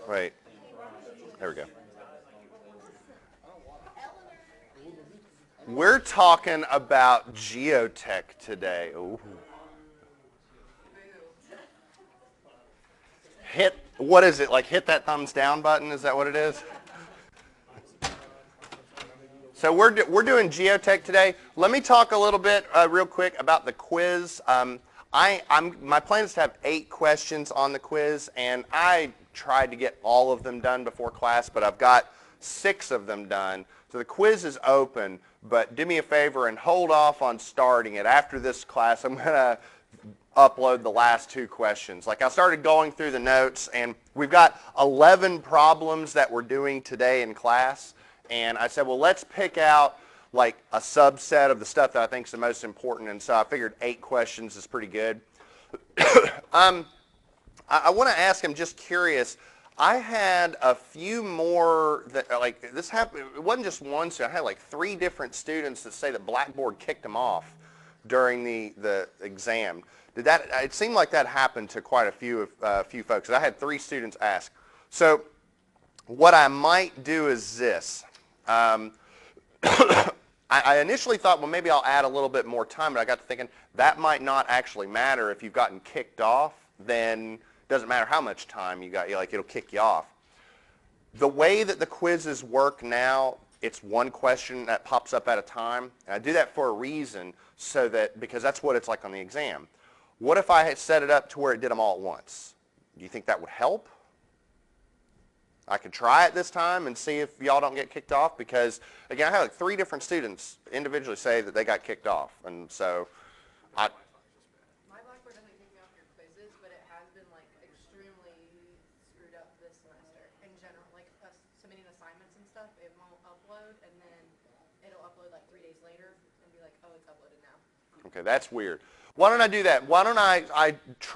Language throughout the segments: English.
Wait. There we go. We're talking about geotech today. Ooh. What is it? Like hit that thumbs down button? Is that what it is? So we're doing geotech today. Let me talk a little bit real quick about the quiz. My plan is to have 8 questions on the quiz, and I tried to get all of them done before class, but I've got 6 of them done. So the quiz is open, but do me a favor and hold off on starting it. After this class, I'm going to upload the last 2 questions. Like I started going through the notes, and we've got 11 problems that we're doing today in class. And I said, well, let's pick out like a subset of the stuff that I think is the most important. And so I figured 8 questions is pretty good. I want to ask, I'm just curious, I had a few more that like this happened. It wasn't just one student. I had like 3 different students that say that Blackboard kicked them off during the exam. Did that? It seemed like that happened to quite a few folks. I had 3 students ask. So what I might do is this. I initially thought, well, maybe I'll add a little bit more time, but I got to thinking that might not actually matter. If you've gotten kicked off, then it doesn't matter how much time you got, like it'll kick you off. The way that the quizzes work now, it's 1 question that pops up at a time. And I do that for a reason, so that because that's what it's like on the exam. What if I had set it up to where it did them all at once? Do you think that would help? I could try it this time and see if y'all don't get kicked off, because again, I had like 3 different students individually say that they got kicked off, and so my Blackboard doesn't kick me off your quizzes, but it has been like extremely screwed up this semester in general. Like us submitting assignments and stuff, it won't upload, and then it'll upload like 3 days later and be like, oh, it's uploaded now. Okay, that's weird. Why don't I do that? Why don't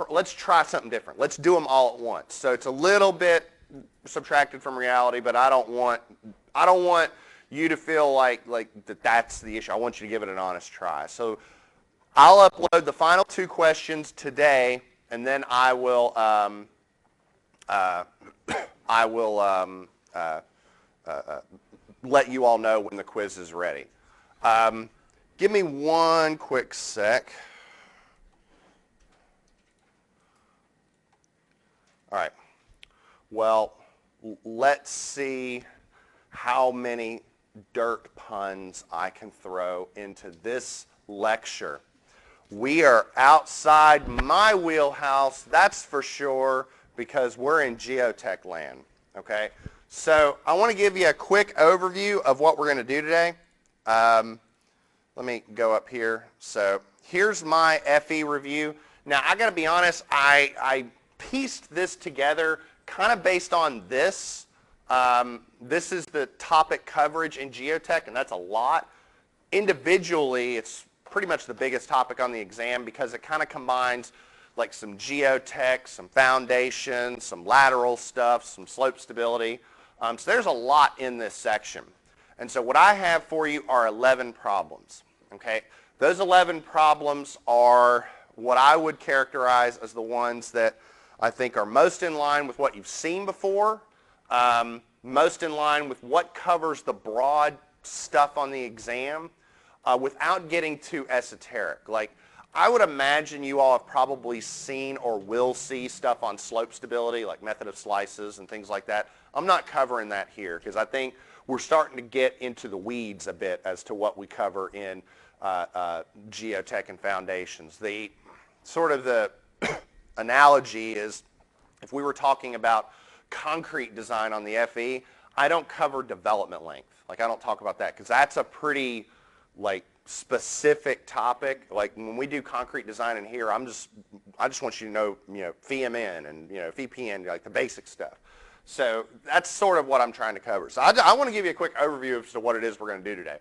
let's try something different. Let's do them all at once. So it's a little bit subtracted from reality, but I don't want you to feel like that's the issue. I want you to give it an honest try. So I'll upload the final 2 questions today, and then I will let you all know when the quiz is ready. Give me 1 quick sec. All right. Well, let's see how many dirt puns I can throw into this lecture. We are outside my wheelhouse, that's for sure, because we're in geotech land, okay? So I want to give you a quick overview of what we're going to do today. Let me go up here. So here's my FE review. Now, I got to be honest, I pieced this together kind of based on this. This is the topic coverage in geotech, and that's a lot. Individually, it's pretty much the biggest topic on the exam because it kind of combines like some geotech, some foundation, some lateral stuff, some slope stability. So there's a lot in this section. And so what I have for you are 11 problems. Okay? Those 11 problems are what I would characterize as the ones that I think are most in line with what you've seen before, most in line with what covers the broad stuff on the exam without getting too esoteric. Like, I would imagine you all have probably seen or will see stuff on slope stability, like method of slices and things like that. I'm not covering that here because I think we're starting to get into the weeds a bit as to what we cover in geotech and foundations. The sort of the analogy is if we were talking about concrete design on the FE, I don't cover development length. Like, I don't talk about that because that's a pretty like specific topic. Like when we do concrete design in here, I just want you to know, FEMN and VPN, like the basic stuff. So that's sort of what I'm trying to cover. So I want to give you a quick overview as to what it is we're going to do today.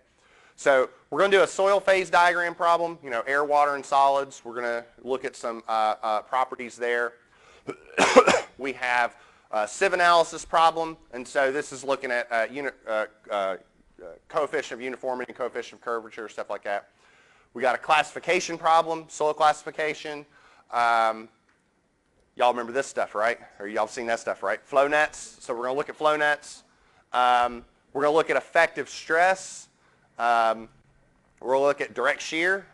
So we're going to do a soil phase diagram problem, air, water, and solids. We're going to look at some properties there. We have a sieve analysis problem, and so this is looking at coefficient of uniformity and coefficient of curvature, stuff like that. We got a classification problem, soil classification. Y'all remember this stuff, right? Or y'all seen that stuff, right? Flow nets. So we're going to look at flow nets. We're going to look at effective stress. We're going to look at direct shear.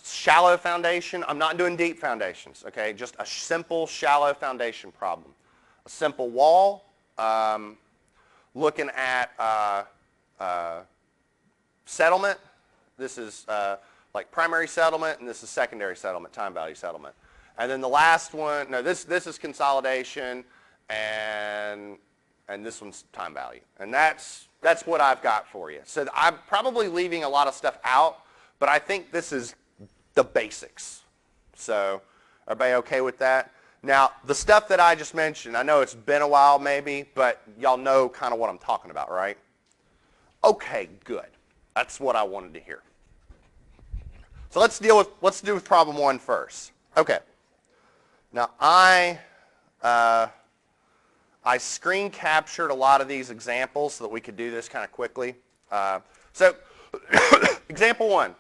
Shallow foundation. I'm not doing deep foundations, okay? Just a simple shallow foundation problem. A simple wall. Looking at settlement. This is like primary settlement, and this is secondary settlement, time value settlement. And then the last one, no, this is consolidation, and this one's time value. And that's what I've got for you. So I'm probably leaving a lot of stuff out, but I think this is the basics. So everybody okay with that? Now, the stuff that I just mentioned, I know it's been a while maybe, but y'all know kind of what I'm talking about, right? Okay, good. That's what I wanted to hear. So let's do with problem 1 first. Okay. Now I screen captured a lot of these examples so that we could do this kind of quickly. So example 1,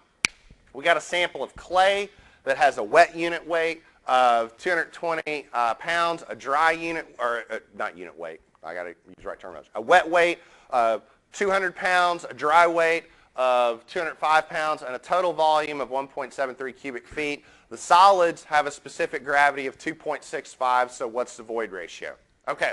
we got a sample of clay that has a wet unit weight of 220 pounds, a dry unit, or not unit weight, I got to use the right terminology, a wet weight of 200 pounds, a dry weight of 205 pounds, and a total volume of 1.73 cubic feet. The solids have a specific gravity of 2.65, so what's the void ratio? Okay,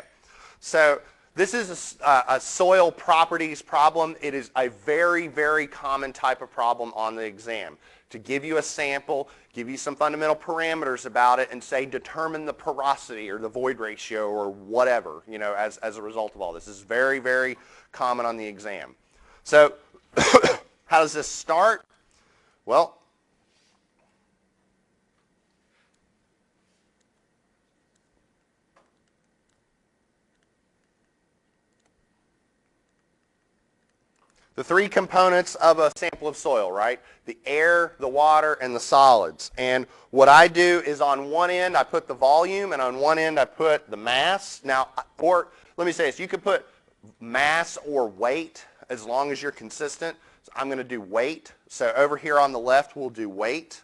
so this is a soil properties problem. It is a very, very common type of problem on the exam. To give you a sample, give you some fundamental parameters about it, and say determine the porosity or the void ratio or whatever, you know, as a result of all this. This is very, very common on the exam. So how does this start? Well, the 3 components of a sample of soil, right? The air, the water, and the solids. And what I do is on one end I put the volume, and on one end I put the mass. Now, or let me say this, you could put mass or weight as long as you're consistent. So I'm going to do weight. So over here on the left we'll do weight.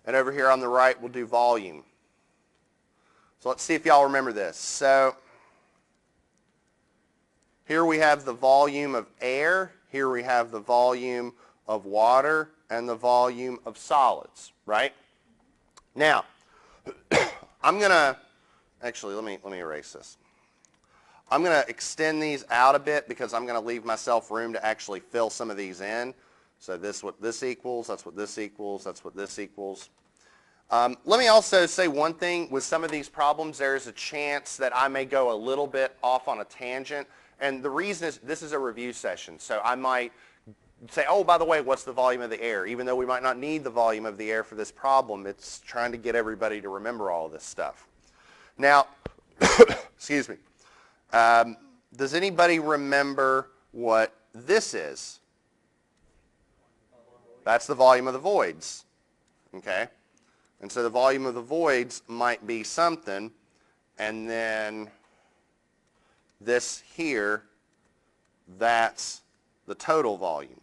And over here on the right we'll do volume. So let's see if y'all remember this. So here we have the volume of air, here we have the volume of water, and the volume of solids, right? Now, I'm going to, actually let me erase this. I'm going to extend these out a bit because I'm going to leave myself room to actually fill some of these in. So this is what this equals, that's what this equals, that's what this equals. Let me also say one thing. With some of these problems, there's a chance that I may go a little bit off on a tangent. And the reason is this is a review session. So I might say, oh, by the way, what's the volume of the air? Even though we might not need the volume of the air for this problem, it's trying to get everybody to remember all of this stuff. Now, excuse me. Does anybody remember what this is? That's the volume of the voids. Okay? And so the volume of the voids might be something, and then this here, that's the total volume.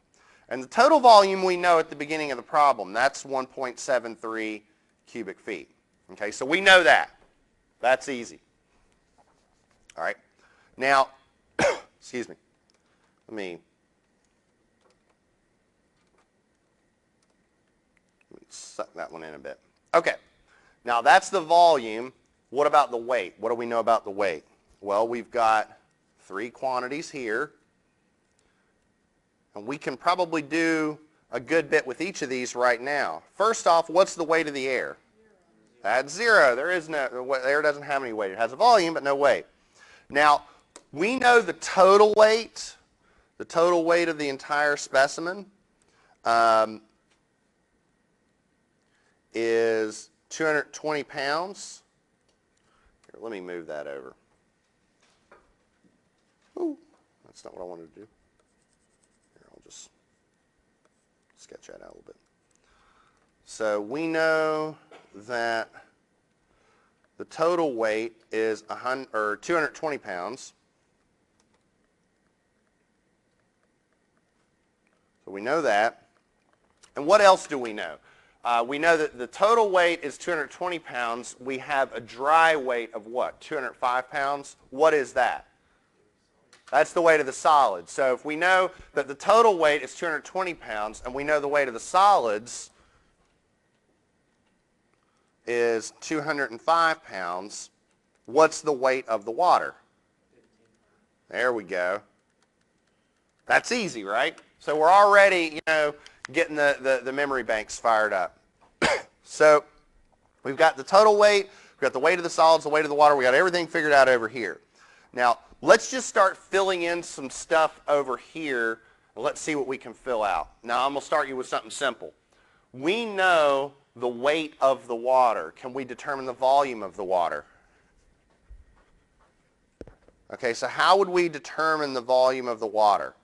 And the total volume we know at the beginning of the problem, that's 1.73 cubic feet. Okay, so we know that. That's easy. All right. Now, excuse me. Let me suck that one in a bit. Okay. Now that's the volume. What about the weight? What do we know about the weight? Well, we've got 3 quantities here. And we can probably do a good bit with each of these right now. First off, what's the weight of the air? That's 0. There is no, the air doesn't have any weight. It has a volume, but no weight. Now, we know the total weight of the entire specimen is 220 pounds. Here, let me move that over. Ooh, that's not what I wanted to do. Here, I'll just sketch that out a little bit. So we know that the total weight is 220 pounds. So we know that. And what else do we know? We know that the total weight is 220 pounds. We have a dry weight of what? 205 pounds? What is that? That's the weight of the solids. So if we know that the total weight is 220 pounds and we know the weight of the solids is 205 pounds, what's the weight of the water? There we go. That's easy, right? So we're already, getting the memory banks fired up. So we've got the total weight, we've got the weight of the solids, the weight of the water, we got everything figured out over here. Now, let's just start filling in some stuff over here. Let's see what we can fill out. Now, I'm going to start you with something simple. We know the weight of the water. Can we determine the volume of the water? Okay, so how would we determine the volume of the water?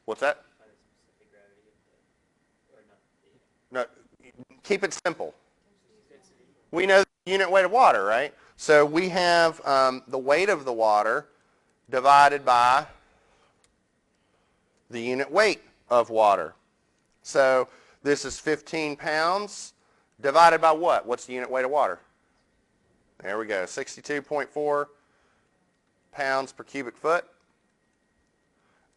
What's that? No, keep it simple. We know the unit weight of water, right? So we have the weight of the water divided by the unit weight of water. So this is 15 pounds divided by what? What's the unit weight of water? There we go, 62.4 pounds per cubic foot.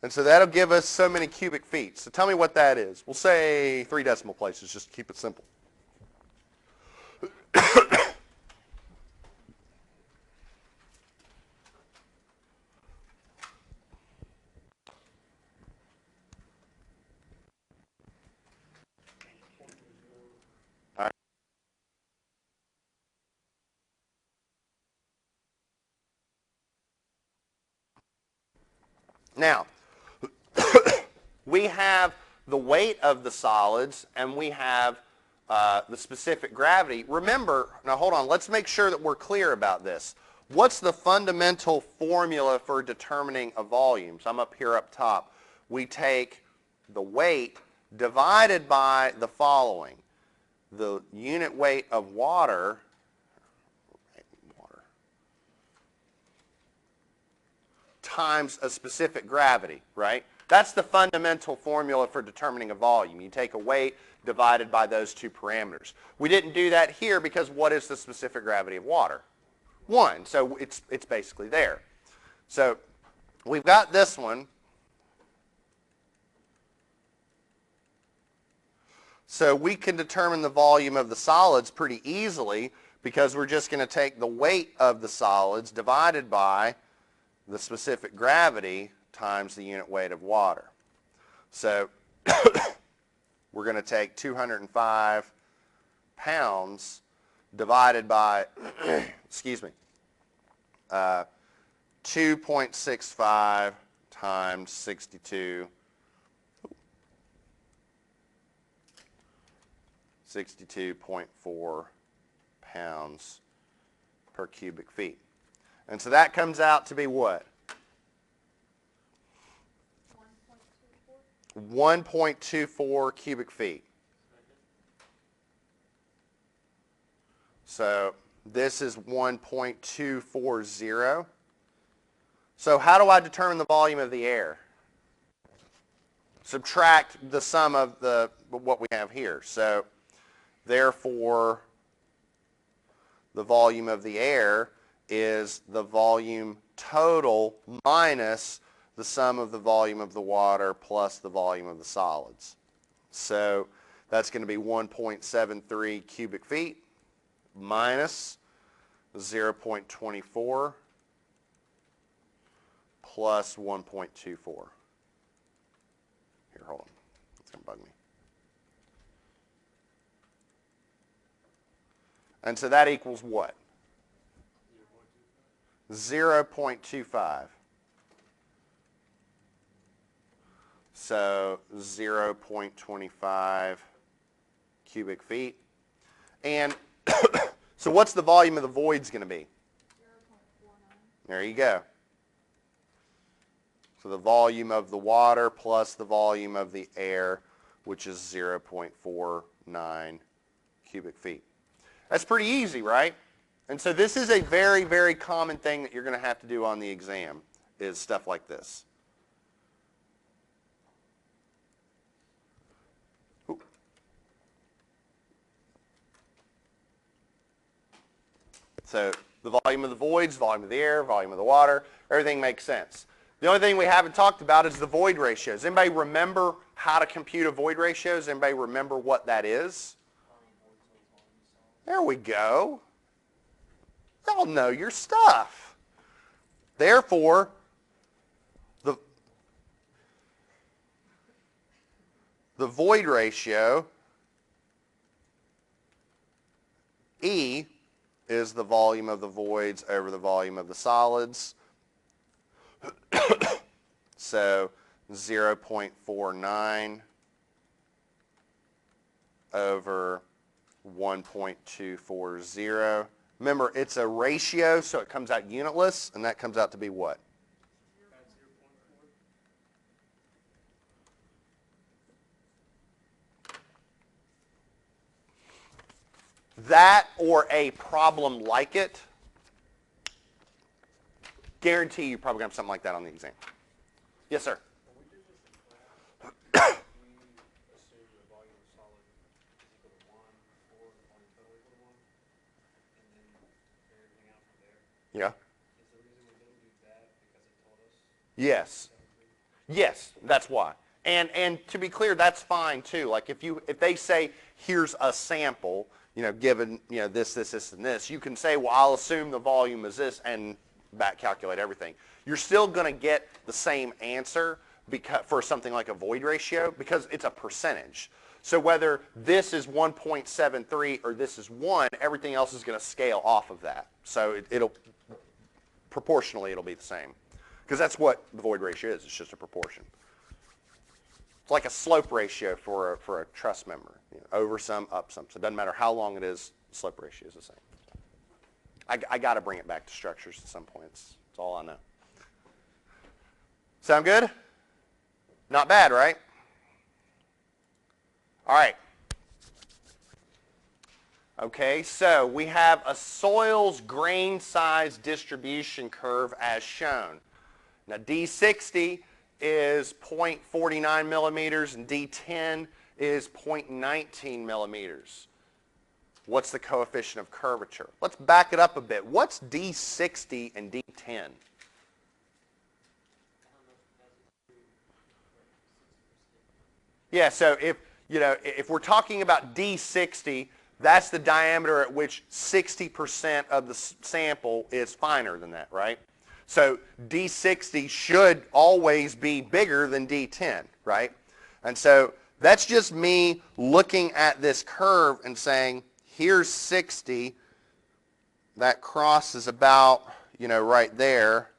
And so that'll give us so many cubic feet. So tell me what that is. We'll say 3 decimal places just to keep it simple. Now, we have the weight of the solids and we have the specific gravity. Remember, now hold on, let's make sure that we're clear about this. What's the fundamental formula for determining a volume? So I'm up here up top. We take the weight divided by the following. The unit weight of water times a specific gravity, right? That's the fundamental formula for determining a volume. You take a weight divided by those two parameters. We didn't do that here because what is the specific gravity of water? 1. So it's basically there. So we've got this one. So we can determine the volume of the solids pretty easily because we're just going to take the weight of the solids divided by the specific gravity times the unit weight of water. So we're going to take 205 pounds divided by, excuse me, 2.65 times 62.4 pounds per cubic feet. And so that comes out to be what? 1.24 cubic feet. So this is 1.240. So how do I determine the volume of the air? Subtract the sum of what we have here. So therefore, the volume of the air is the volume total minus the sum of the volume of the water plus the volume of the solids. So that's going to be 1.73 cubic feet minus 0.24 plus 1.24. Here, hold on. It's going to bug me. And so that equals what? 0.25. So 0.25 cubic feet. And so what's the volume of the voids going to be? 0.49. There you go. So the volume of the water plus the volume of the air, which is 0.49 cubic feet. That's pretty easy, right? And so this is a very, very common thing that you're going to have to do on the exam, is stuff like this. So the volume of the voids, volume of the air, volume of the water, everything makes sense. The only thing we haven't talked about is the void ratios. Anybody remember how to compute a void ratio? Does anybody remember what that is? There we go. Y'all know your stuff. Therefore, the void ratio, E, is the volume of the voids over the volume of the solids. So 0.49 over 1.240. Remember, it's a ratio, so it comes out unitless, and that comes out to be what? That or a problem like it, guarantee you probably have something like that on the exam. Yes, sir. Yeah. Yes. Yes, that's why. And to be clear, that's fine too. Like if they say here's a sample, given this, and this, you can say, well, I'll assume the volume is this and back calculate everything. You're still going to get the same answer for something like a void ratio because it's a percentage. So whether this is 1.73 or this is 1, everything else is going to scale off of that. So proportionally it'll be the same because that's what the void ratio is. It's just a proportion. It's like a slope ratio for a truss member, over some, up some. So it doesn't matter how long it is, the slope ratio is the same. I got to bring it back to structures at some points. That's all I know. Sound good? Not bad, right? All right. Okay, so we have a soil's grain size distribution curve as shown. Now D60 is 0.49 millimeters and D10 is 0.19 millimeters. What's the coefficient of curvature? Let's back it up a bit. What's D60 and D10? Yeah, so if we're talking about D60, that's the diameter at which 60% of the sample is finer than that, right? So D60 should always be bigger than D10, right? And so that's just me looking at this curve and saying, here's 60. That cross is about, right there.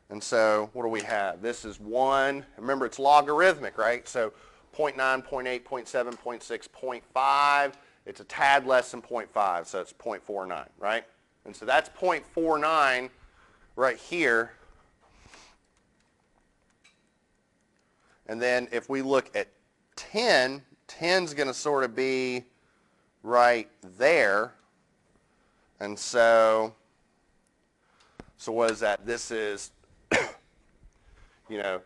And so what do we have? This is 1. Remember, it's logarithmic, right? So 0.9, 0.8, 0.7, 0.6, 0.5. It's a tad less than 0.5, so it's 0.49, right? And so that's 0.49 right here. And then if we look at 10, 10's going to sort of be right there. And so what is that? This is, 0.9, 0.8,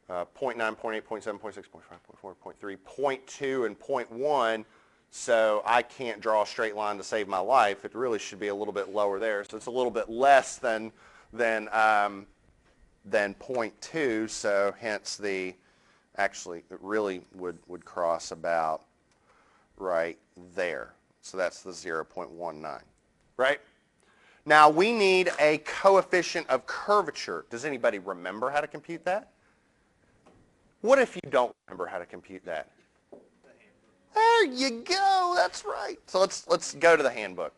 0.7, 0.6, 0.5, 0.4, 0.3, 0.2, and 0.1. So I can't draw a straight line to save my life. It really should be a little bit lower there. So it's a little bit less than 0.2. So hence actually it really would cross about right there. So that's the 0.19, right? Now we need a coefficient of curvature. Does anybody remember how to compute that? What if you don't remember how to compute that? There you go. That's right. So let's go to the handbook.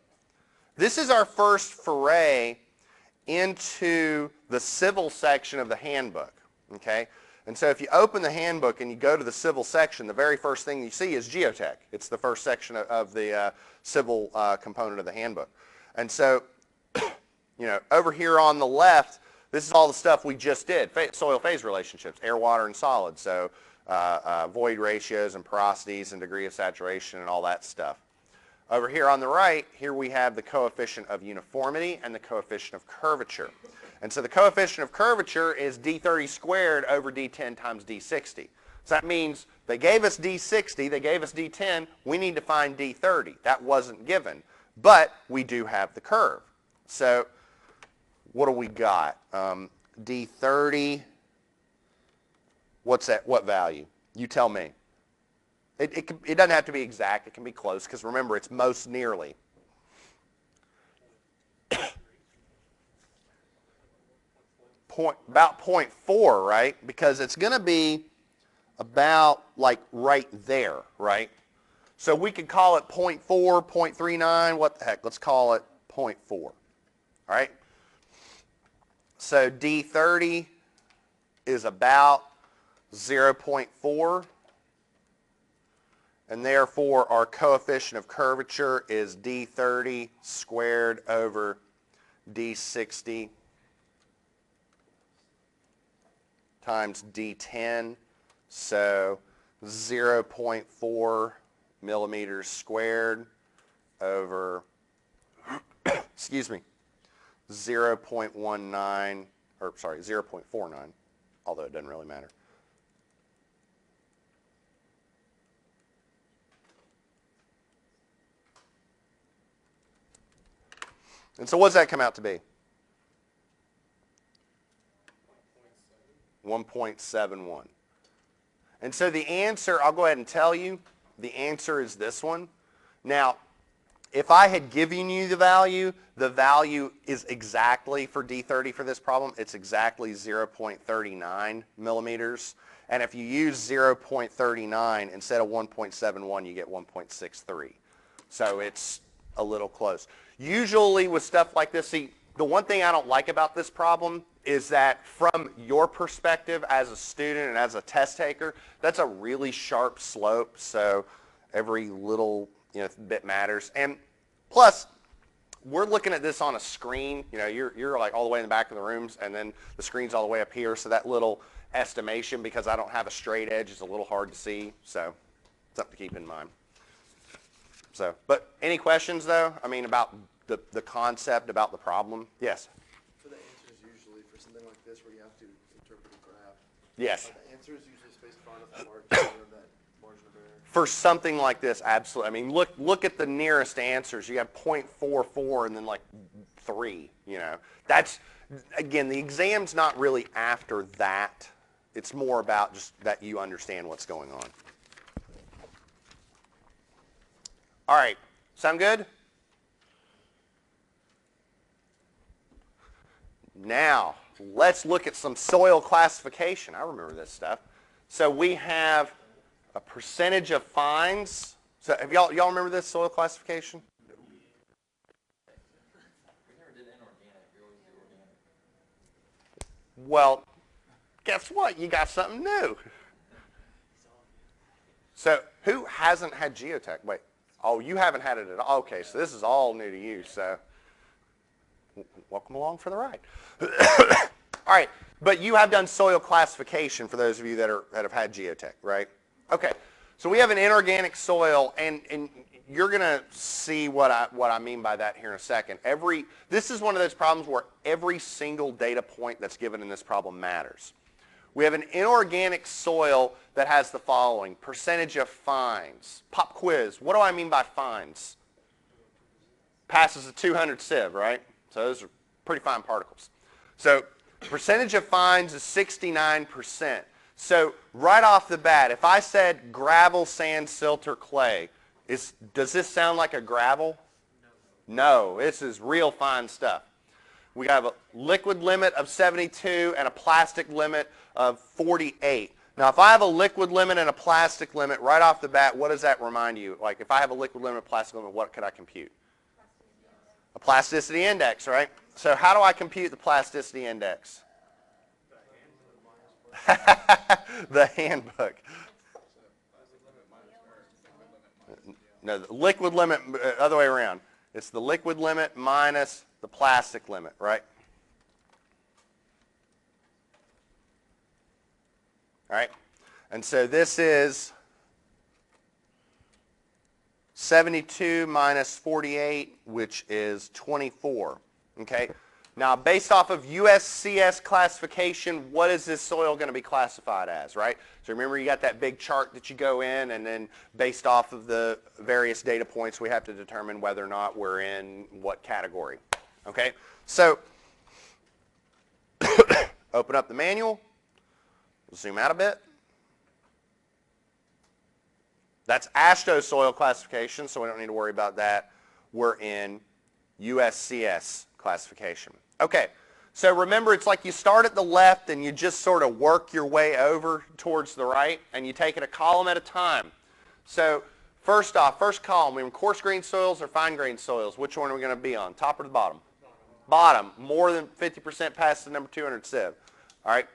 This is our first foray into the civil section of the handbook. Okay? And so if you open the handbook and you go to the civil section, the very first thing you see is geotech. It's the first section of the civil component of the handbook. And so, over here on the left, this is all the stuff we just did. Soil phase relationships, air, water, and solids. So void ratios and porosities and degree of saturation and all that stuff. Over here on the right, here we have the coefficient of uniformity and the coefficient of curvature. And so the coefficient of curvature is D30 squared over D10 times D60. So that means they gave us D60, they gave us D10, we need to find D30. That wasn't given, but we do have the curve. So what do we got? D30, what's that? What value? You tell me. It doesn't have to be exact. It can be close because remember, it's most nearly. About 0.4, right? Because it's going to be about like right there, right? So we could call it 0.4, 0.39, what the heck? Let's call it 0.4, all right? So D30 is about 0.4, and therefore our coefficient of curvature is D30 squared over D60 times D10, so 0.4 millimeters squared over, excuse me, 0.19, or sorry, 0.49, although it doesn't really matter. And so what does that come out to be? 1.71. And so the answer, I'll go ahead and tell you, the answer is this one. Now, if I had given you the value is exactly for D30 for this problem, it's exactly 0.39 millimeters. And if you use 0.39 instead of 1.71, you get 1.63. So it's a little close. Usually with stuff like this, see, the one thing I don't like about this problem is that from your perspective as a student and as a test taker, that's a really sharp slope, so every little bit matters. And plus, we're looking at this on a screen. You're like all the way in the back of the rooms, and then the screen's all the way up here, so that little estimation, because I don't have a straight edge, is a little hard to see, so something to keep in mind. So, but any questions, though? I mean, about the concept, about the problem? Yes? For the answers usually, for something like this where you have to interpret a graph, yes. The answer is usually spaced far enough apart of that margin of error. For something like this, absolutely. I mean, look at the nearest answers. You have 0.44 and then like 3, That's, again, the exam's not really after that. It's more about just that you understand what's going on. All right, sound good? Now, let's look at some soil classification. I remember this stuff. So we have a percentage of fines. So have y'all remember this soil classification? We never did inorganic. We always do organic. Well, guess what? You got something new. So who hasn't had geotech? Wait. Oh, you haven't had it at all. Okay, so this is all new to you. So welcome along for the ride. All right, but you have done soil classification for those of you that have had geotech, right? Okay, so we have an inorganic soil, and you're going to see what I mean by that here in a second. This is one of those problems where every single data point that's given in this problem matters. We have an inorganic soil that has the following: percentage of fines. Pop quiz. What do I mean by fines? Passes a 200 sieve, right? So those are pretty fine particles. So percentage of fines is 69%. So right off the bat, if I said gravel, sand, silt, or clay, does this sound like a gravel? No, this is real fine stuff. We have a liquid limit of 72 and a plastic limit of 48. Now, if I have a liquid limit and a plastic limit, right off the bat, what does that remind you? Like, if I have a liquid limit and a plastic limit, what could I compute? A plasticity index, right? So how do I compute the plasticity index? The handbook. No, the liquid limit, other way around. It's the liquid limit minus the plastic limit, right? All right. And so this is 72 minus 48, which is 24. Okay. Now, based off of USCS classification, what is this soil going to be classified as, right? So remember, you got that big chart that you go in, and then based off of the various data points, we have to determine whether or not we're in what category. Okay, so open up the manual, zoom out a bit. That's AASHTO soil classification, so we don't need to worry about that. We're in USCS classification. Okay, so remember, it's like you start at the left and you just sort of work your way over towards the right, and you take it a column at a time. So first off, first column, we have coarse grained soils or fine grained soils. Which one are we going to be on, top or the bottom? Bottom, more than 50% past the number 200 sieve. All right,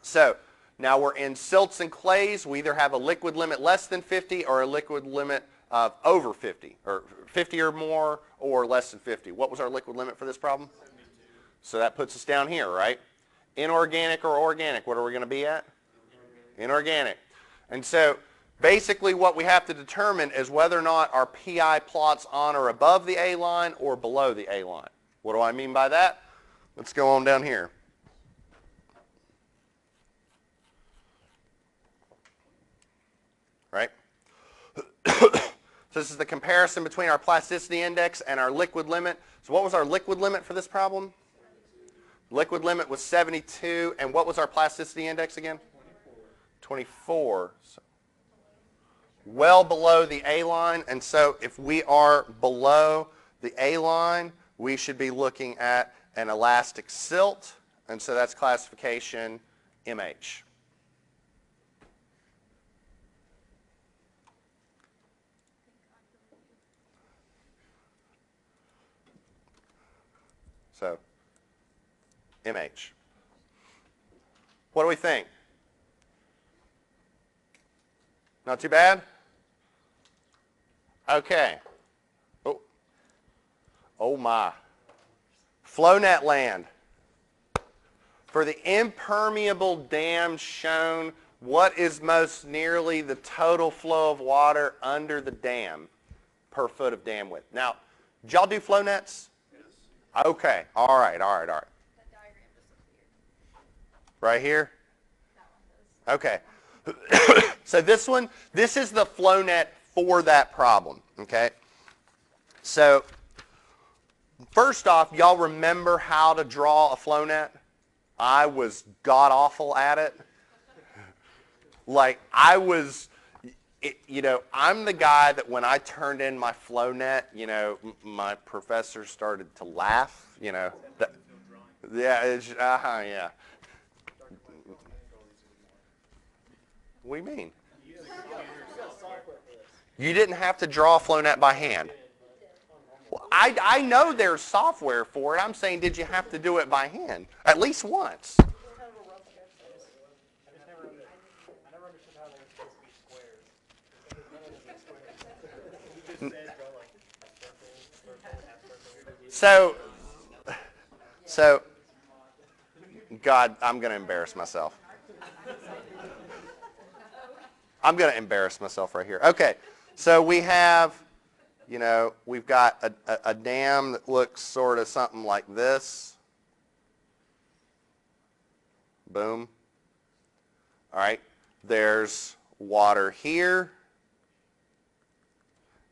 so now we're in silts and clays. We either have a liquid limit less than 50 or a liquid limit of over 50, or 50 or more or less than 50. What was our liquid limit for this problem? 72. So that puts us down here, right? Inorganic or organic, what are we going to be at? Inorganic. And so basically what we have to determine is whether or not our PI plots on or above the A line or below the A line. What do I mean by that? Let's go on down here. Right? So this is the comparison between our plasticity index and our liquid limit. So what was our liquid limit for this problem? 72. Liquid limit was 72, and what was our plasticity index again? 24. So well below the A line, and so if we are below the A line, we should be looking at an elastic silt, and so that's classification MH. So, MH. What do we think? Not too bad? Okay. Oh my. FlowNet land. For the impermeable dam shown, what is most nearly the total flow of water under the dam per foot of dam width? Now, did y'all do flow nets? Okay, all right. That diagram just appeared. Right here? That one does. Okay. So this is the flow net for that problem, okay? So first off, y'all remember how to draw a flow net? I was god-awful at it. Like, I'm the guy that when I turned in my flow net, my professor started to laugh, yeah, yeah. What do you mean? You didn't have to draw a flow net by hand. Well, I know there's software for it. I'm saying, did you have to do it by hand? At least once. So, God, I'm going to embarrass myself. I'm going to embarrass myself right here. Okay, so we have, we've got a dam that looks sort of something like this. Boom. All right, there's water here,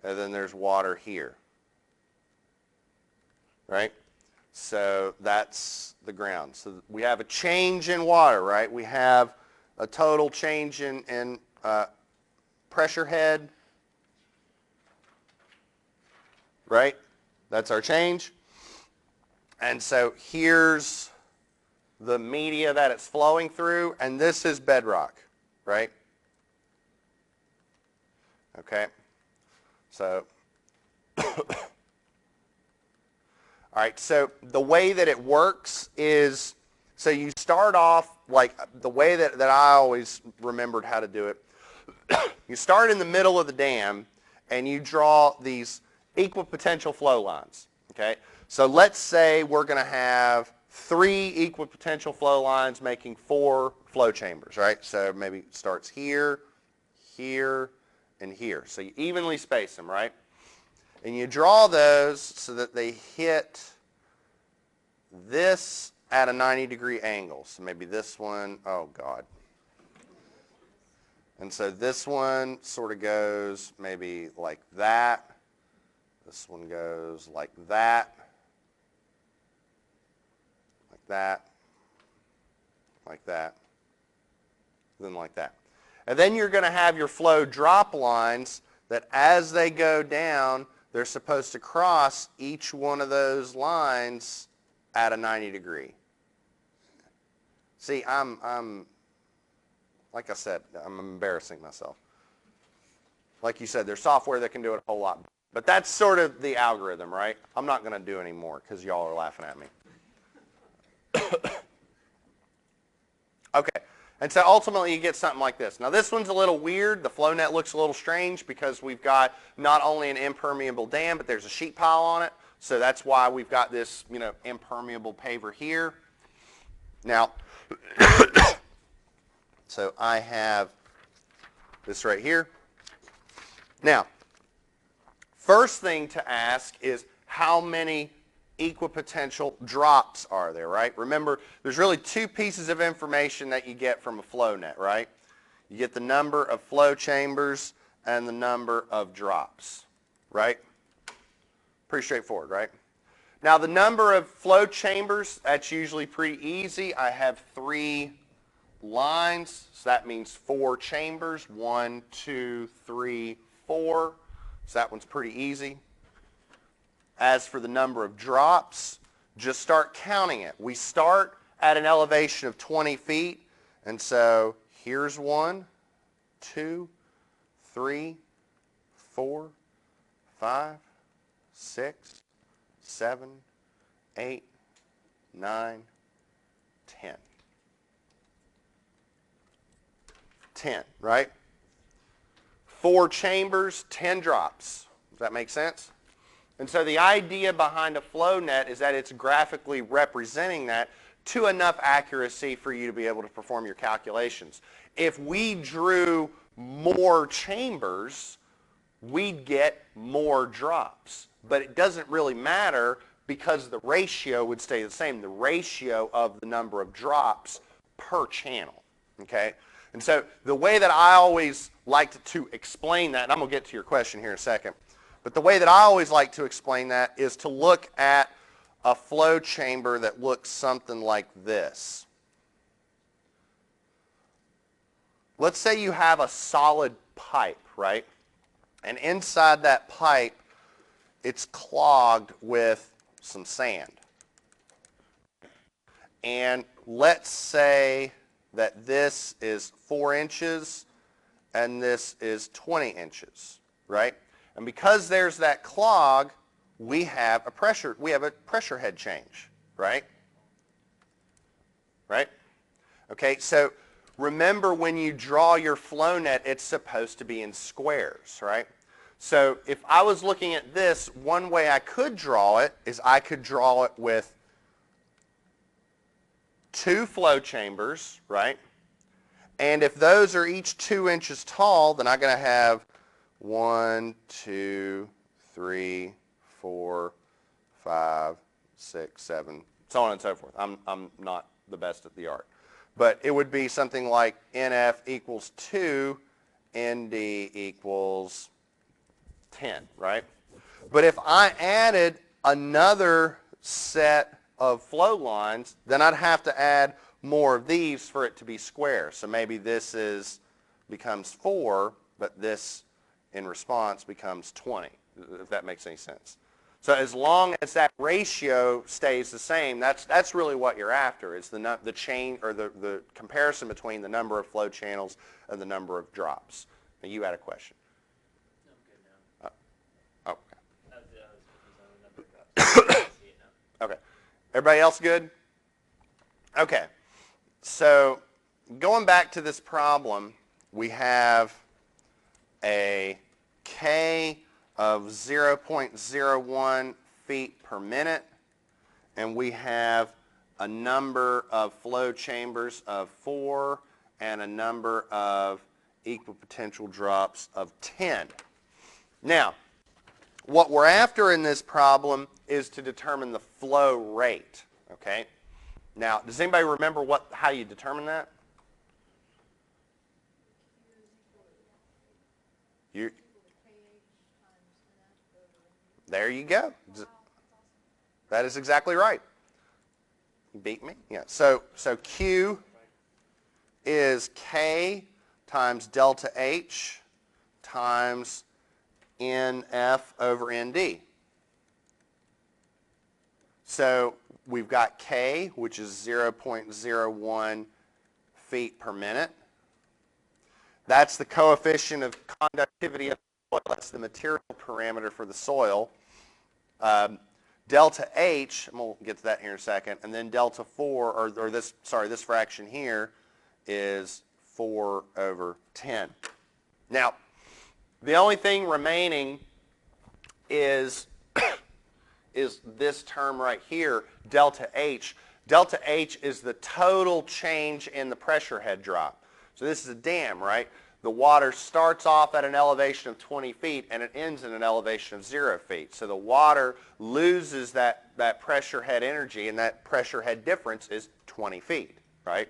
and then there's water here. Right? So that's the ground. So we have a change in water, right? We have a total change in pressure head, right? That's our change. And so here's the media that it's flowing through, and this is bedrock, right? Okay. So all right, so the way that it works is, so you start off, like the way that I always remembered how to do it, you start in the middle of the dam and you draw these equal potential flow lines, okay? So let's say we're going to have 3 equal potential flow lines making 4 flow chambers, right? So maybe it starts here, here, and here. So you evenly space them, right? And you draw those so that they hit this at a 90-degree angle. So maybe this one, oh God. And so this one sort of goes maybe like that. This one goes like that. that, like that, then like that. And then you're going to have your flow drop lines that as they go down, they're supposed to cross each one of those lines at a 90 degree. See, like I said, I'm embarrassing myself. Like you said, there's software that can do it a whole lot. But that's sort of the algorithm, right? I'm not going to do any more because y'all are laughing at me. Okay, and so ultimately you get something like this. Now this one's a little weird. The flow net looks a little strange because we've got not only an impermeable dam, but there's a sheet pile on it. So that's why we've got this, impermeable paver here. Now, so I have this right here. Now, first thing to ask is how many equipotential drops are there, right? Remember, there's really two pieces of information that you get from a flow net, right? You get the number of flow chambers and the number of drops, right? Pretty straightforward, right? Now, the number of flow chambers, that's usually pretty easy. I have 3 lines, so that means 4 chambers. 1, 2, 3, 4. So that one's pretty easy. As for the number of drops, just start counting it. We start at an elevation of 20 feet, and so here's 1, 2, 3, 4, 5, 6, 7, 8, 9, 10. 10, right? 4 chambers, 10 drops. Does that make sense? And so the idea behind a flow net is that it's graphically representing that to enough accuracy for you to be able to perform your calculations. If we drew more chambers, we'd get more drops. But it doesn't really matter because the ratio would stay the same, the ratio of the number of drops per channel. Okay? And so the way that I always like to explain that, and I'm going to get to your question here in a second, but the way that I always like to explain that is to look at a flow chamber that looks something like this. Let's say you have a solid pipe, right? And inside that pipe, it's clogged with some sand. And let's say that this is 4 inches and this is 20 inches, right? And because there's that clog, we have a pressure head change, right? Right? Okay, so remember when you draw your flow net, it's supposed to be in squares, right? So if I was looking at this, one way I could draw it is I could draw it with 2 flow chambers, right? And if those are each 2 inches tall, then I'm going to have 1, 2, 3, 4, 5, 6, 7, so on and so forth. I'm not the best at the art. But it would be something like NF equals 2, ND equals 10, right? But if I added another set of flow lines, then I'd have to add more of these for it to be square. So maybe this becomes 4, but this in response becomes 20, if that makes any sense. So as long as that ratio stays the same, that's really what you're after. It's the chain or the comparison between the number of flow channels and the number of drops. Now you had a question. No, I'm good now. Okay. Okay. Everybody else good? Okay. So going back to this problem, we have a K of 0.01 feet per minute, and we have a number of flow chambers of 4 and a number of equipotential drops of 10. Now, what we're after in this problem is to determine the flow rate, okay? Now, does anybody remember how you determine that? There you go. That is exactly right. beat me? Yeah. So Q is K times delta H times NF over ND. So we've got K, which is 0.01 feet per minute. That's the coefficient of conductivity of the soil. That's the material parameter for the soil. Delta H, and we'll get to that here in a second, and then delta 4, or this fraction here is 4 over 10. Now, the only thing remaining is this term right here, delta H. Delta H is the total change in the pressure head drop. So this is a dam, right? The water starts off at an elevation of 20 feet and it ends at an elevation of 0 feet. So the water loses that pressure head energy, and that pressure head difference is 20 feet, right?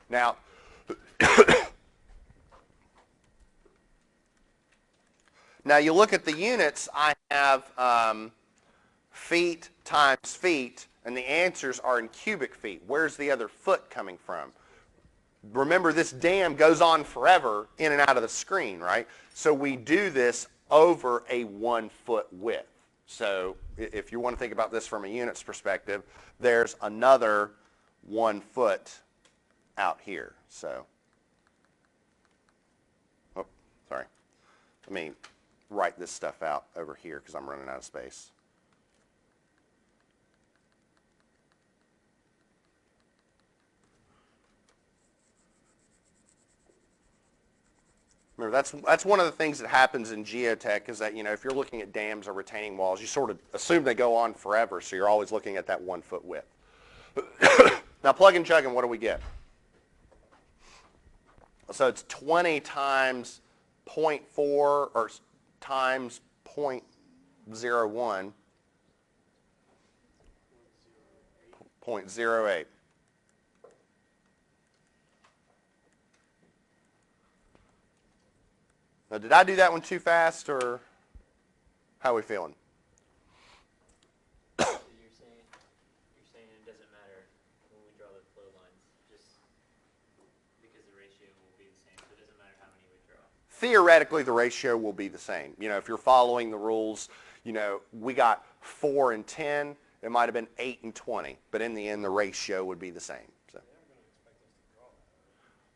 Now, you look at the units. I have feet times feet, and the answers are in cubic feet. Where's the other foot coming from? Remember, this dam goes on forever in and out of the screen, right? So we do this over a 1 foot width. So if you want to think about this from a units perspective, there's another 1 foot out here. So, oh, sorry. Let me write this stuff out over here because I'm running out of space. Remember, that's one of the things that happens in geotech is that, if you're looking at dams or retaining walls, you sort of assume they go on forever, so you're always looking at that 1 foot width. Now, plug and chug, and what do we get? So it's 20 times 0.4 or times 0.01, 0.08. Now, did I do that one too fast, or how are we feeling? So you're saying it doesn't matter when we draw the flow lines, just because the ratio will be the same, so it doesn't matter how many we draw. Theoretically, the ratio will be the same. If you're following the rules, we got 4 and 10. It might have been 8 and 20, but in the end, the ratio would be the same. So,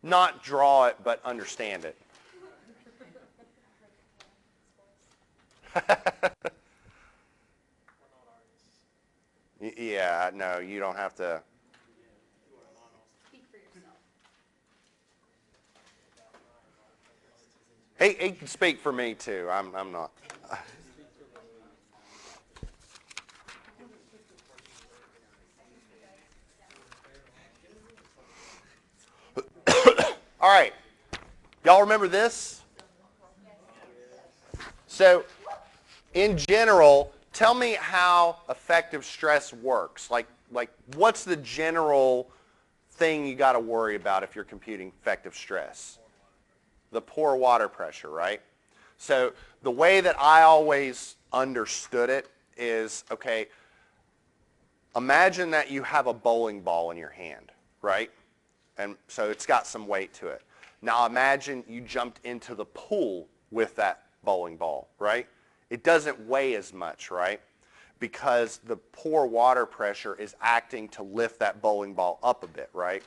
not draw it, but understand it. Yeah, no, you don't have to. Speak for yourself. He can speak for me too. I'm not. All right. Y'all remember this? So, in general, tell me how effective stress works. Like what's the general thing you got to worry about if you're computing effective stress? The poor water pressure, right? So the way that I always understood it is, okay, imagine that you have a bowling ball in your hand, right? And so it's got some weight to it. Now imagine you jumped into the pool with that bowling ball, right? It doesn't weigh as much, right? Because the poor water pressure is acting to lift that bowling ball up a bit, right?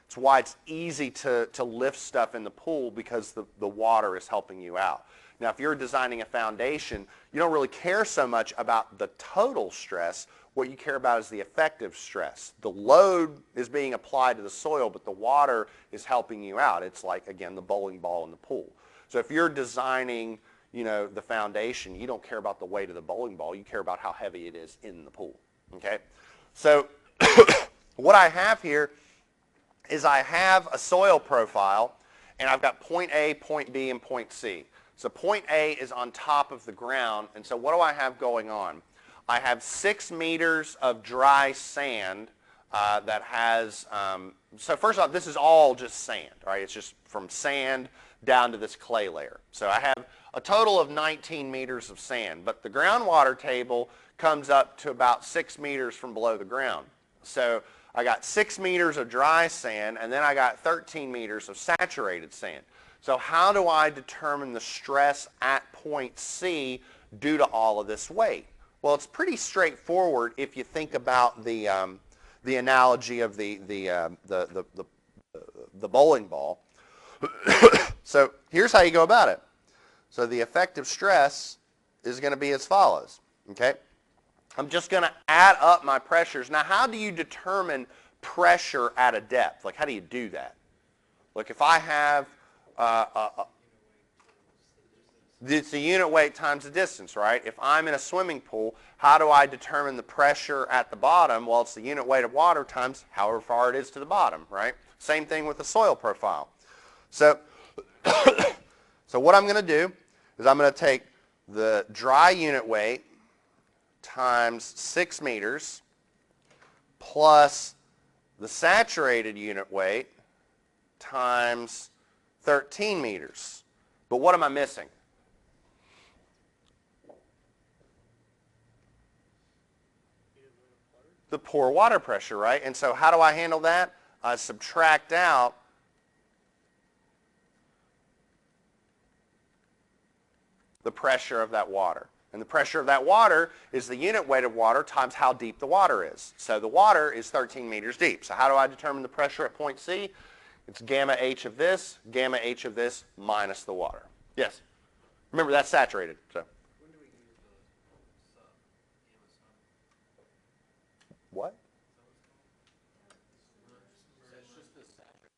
It's why it's easy to lift stuff in the pool, because the water is helping you out. Now, if you're designing a foundation, you don't really care so much about the total stress. What you care about is the effective stress. The load is being applied to the soil, but the water is helping you out. It's like, again, the bowling ball in the pool. So if you're designing, the foundation, you don't care about the weight of the bowling ball. You care about how heavy it is in the pool, okay? So what I have here is I have a soil profile, and I've got point A, point B, and point C. So point A is on top of the ground, and so what do I have going on? I have 6 meters of dry sand that has, so first off, this is all just sand, right? It's just from sand down to this clay layer. So I have a total of 19 meters of sand, but the groundwater table comes up to about 6 meters from below the ground. So I got 6 meters of dry sand, and then I got 13 meters of saturated sand. So how do I determine the stress at point C due to all of this weight? Well, it's pretty straightforward if you think about the analogy of the bowling ball. So here's how you go about it. So the effective stress is going to be as follows. Okay, I'm just going to add up my pressures. Now, how do you determine pressure at a depth? Like, how do you do that? Look, if I have it's the unit weight times the distance, right? If I'm in a swimming pool, how do I determine the pressure at the bottom? Well, it's the unit weight of water times however far it is to the bottom, right? Same thing with the soil profile. So, so what I'm going to do is I'm going to take the dry unit weight times 6 meters plus the saturated unit weight times 13 meters. But what am I missing? The pore water pressure, right? And so how do I handle that? I subtract out the pressure of that water. And the pressure of that water is the unit weight of water times how deep the water is. So the water is 13 meters deep. So how do I determine the pressure at point C? It's gamma H of this minus the water. Yes? Remember, that's saturated. So. When do we use the sub, gamma sub? What? It's just the saturated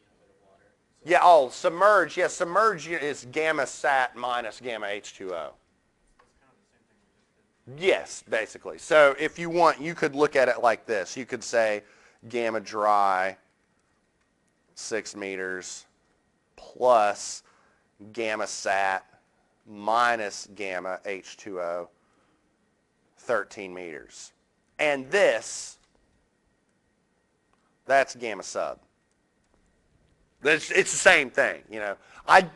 unit weight of water. Yeah, oh, submerge. Yeah, submerge is gamma sat minus gamma H2O. Yes, basically. So if you want, you could look at it like this. You could say gamma dry 6 meters plus gamma sat minus gamma H2O 13 meters. And this, that's gamma sub. It's the same thing, you know. I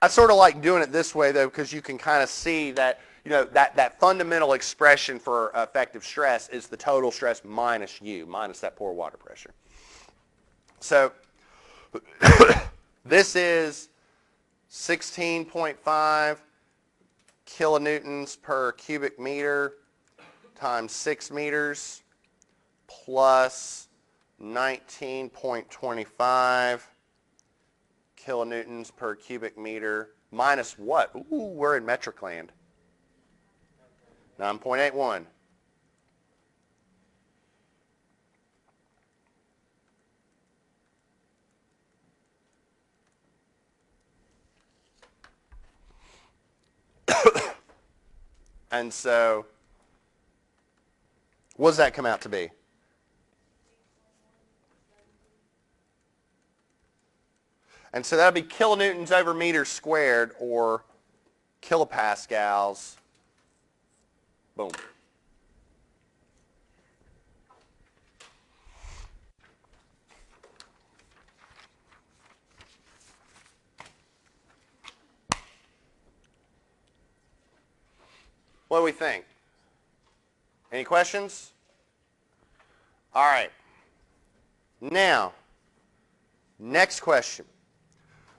sort of like doing it this way, though, because you can kind of see that, you know, that fundamental expression for effective stress is the total stress minus U, minus that pore water pressure. So this is 16.5 kilonewtons per cubic meter times 6 meters plus 19.25 kilonewtons per cubic meter minus what? Ooh, we're in metric land. 9.81. And so, what does that come out to be? And so that would be kilonewtons over meters squared, or kilopascals. Boom. What do we think? Any questions? All right. Now, next question.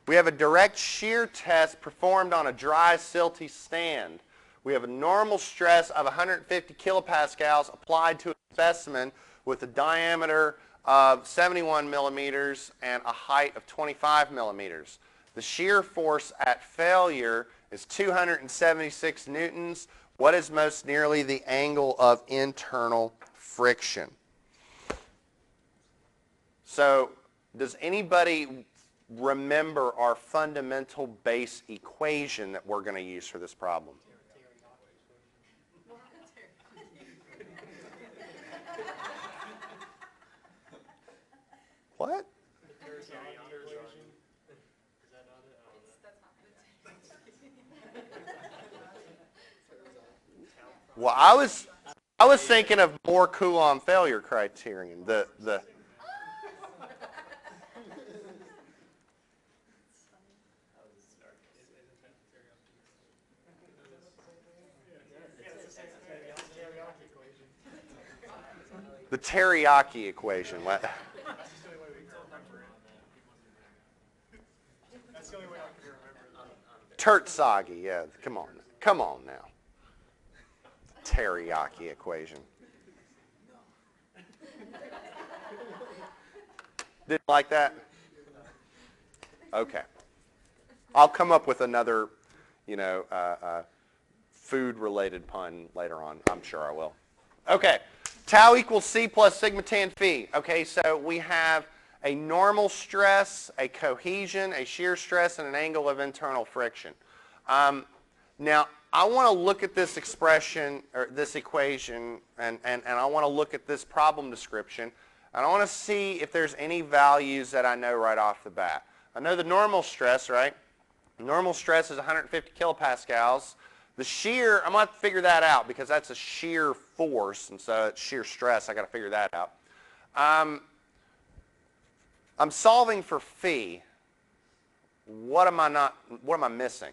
We have a direct shear test performed on a dry, silty stand. We have a normal stress of 150 kilopascals applied to a specimen with a diameter of 71 millimeters and a height of 25 millimeters. The shear force at failure is 276 newtons. What is most nearly the angle of internal friction? So, does anybody remember our fundamental base equation that we're going to use for this problem? What? Well, I was thinking of more Coulomb failure criterion. The teriyaki equation. That's the only way we can remember it. That's the only way I can remember it. Tertsagi, yeah. Come on. Come on now. Teriyaki equation. Didn't like that? Okay. I'll come up with another, food-related pun later on. I'm sure I will. Okay. Tau equals C plus sigma tan phi. Okay, so we have a normal stress, a cohesion, a shear stress, and an angle of internal friction. Now, I want to look at this expression, or this equation, and I want to look at this problem description, and I want to see if there's any values that I know right off the bat. I know the normal stress, right? Normal stress is 150 kilopascals. The shear, I'm going to have to figure that out because that's a shear force, and so it's shear stress. I got to figure that out. I'm solving for phi. What am I missing?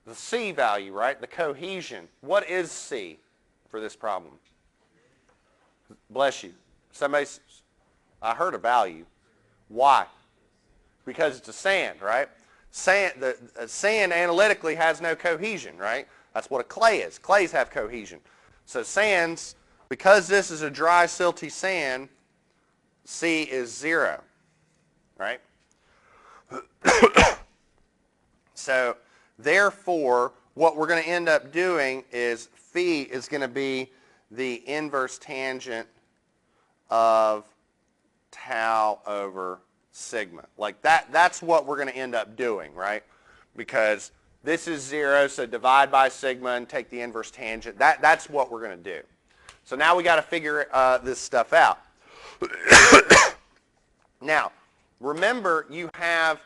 The C value, right? The cohesion. What is C for this problem? Bless you. I heard a value. Why? Because it's a sand, right? Sand analytically has no cohesion, right? That's what a clay is. Clays have cohesion. So sands, because this is a dry, silty sand, C is 0, right? So therefore, what we're going to end up doing is phi is going to be the inverse tangent of tau over sigma. Like that's what we're going to end up doing, right? Because this is 0, so divide by sigma and take the inverse tangent. That's what we're going to do. So now we got to figure this stuff out. Now, remember you have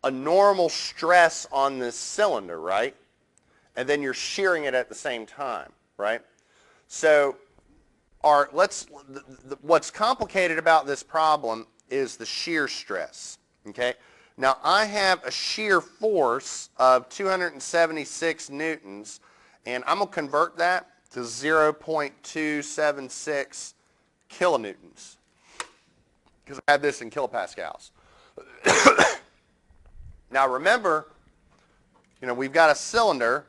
a normal stress on this cylinder, right? And then you're shearing it at the same time, right? So what's complicated about this problem is the shear stress, okay? Now, I have a shear force of 276 newtons, and I'm going to convert that to 0.276 kilonewtons because I have this in kilopascals. Now, remember, we've got a cylinder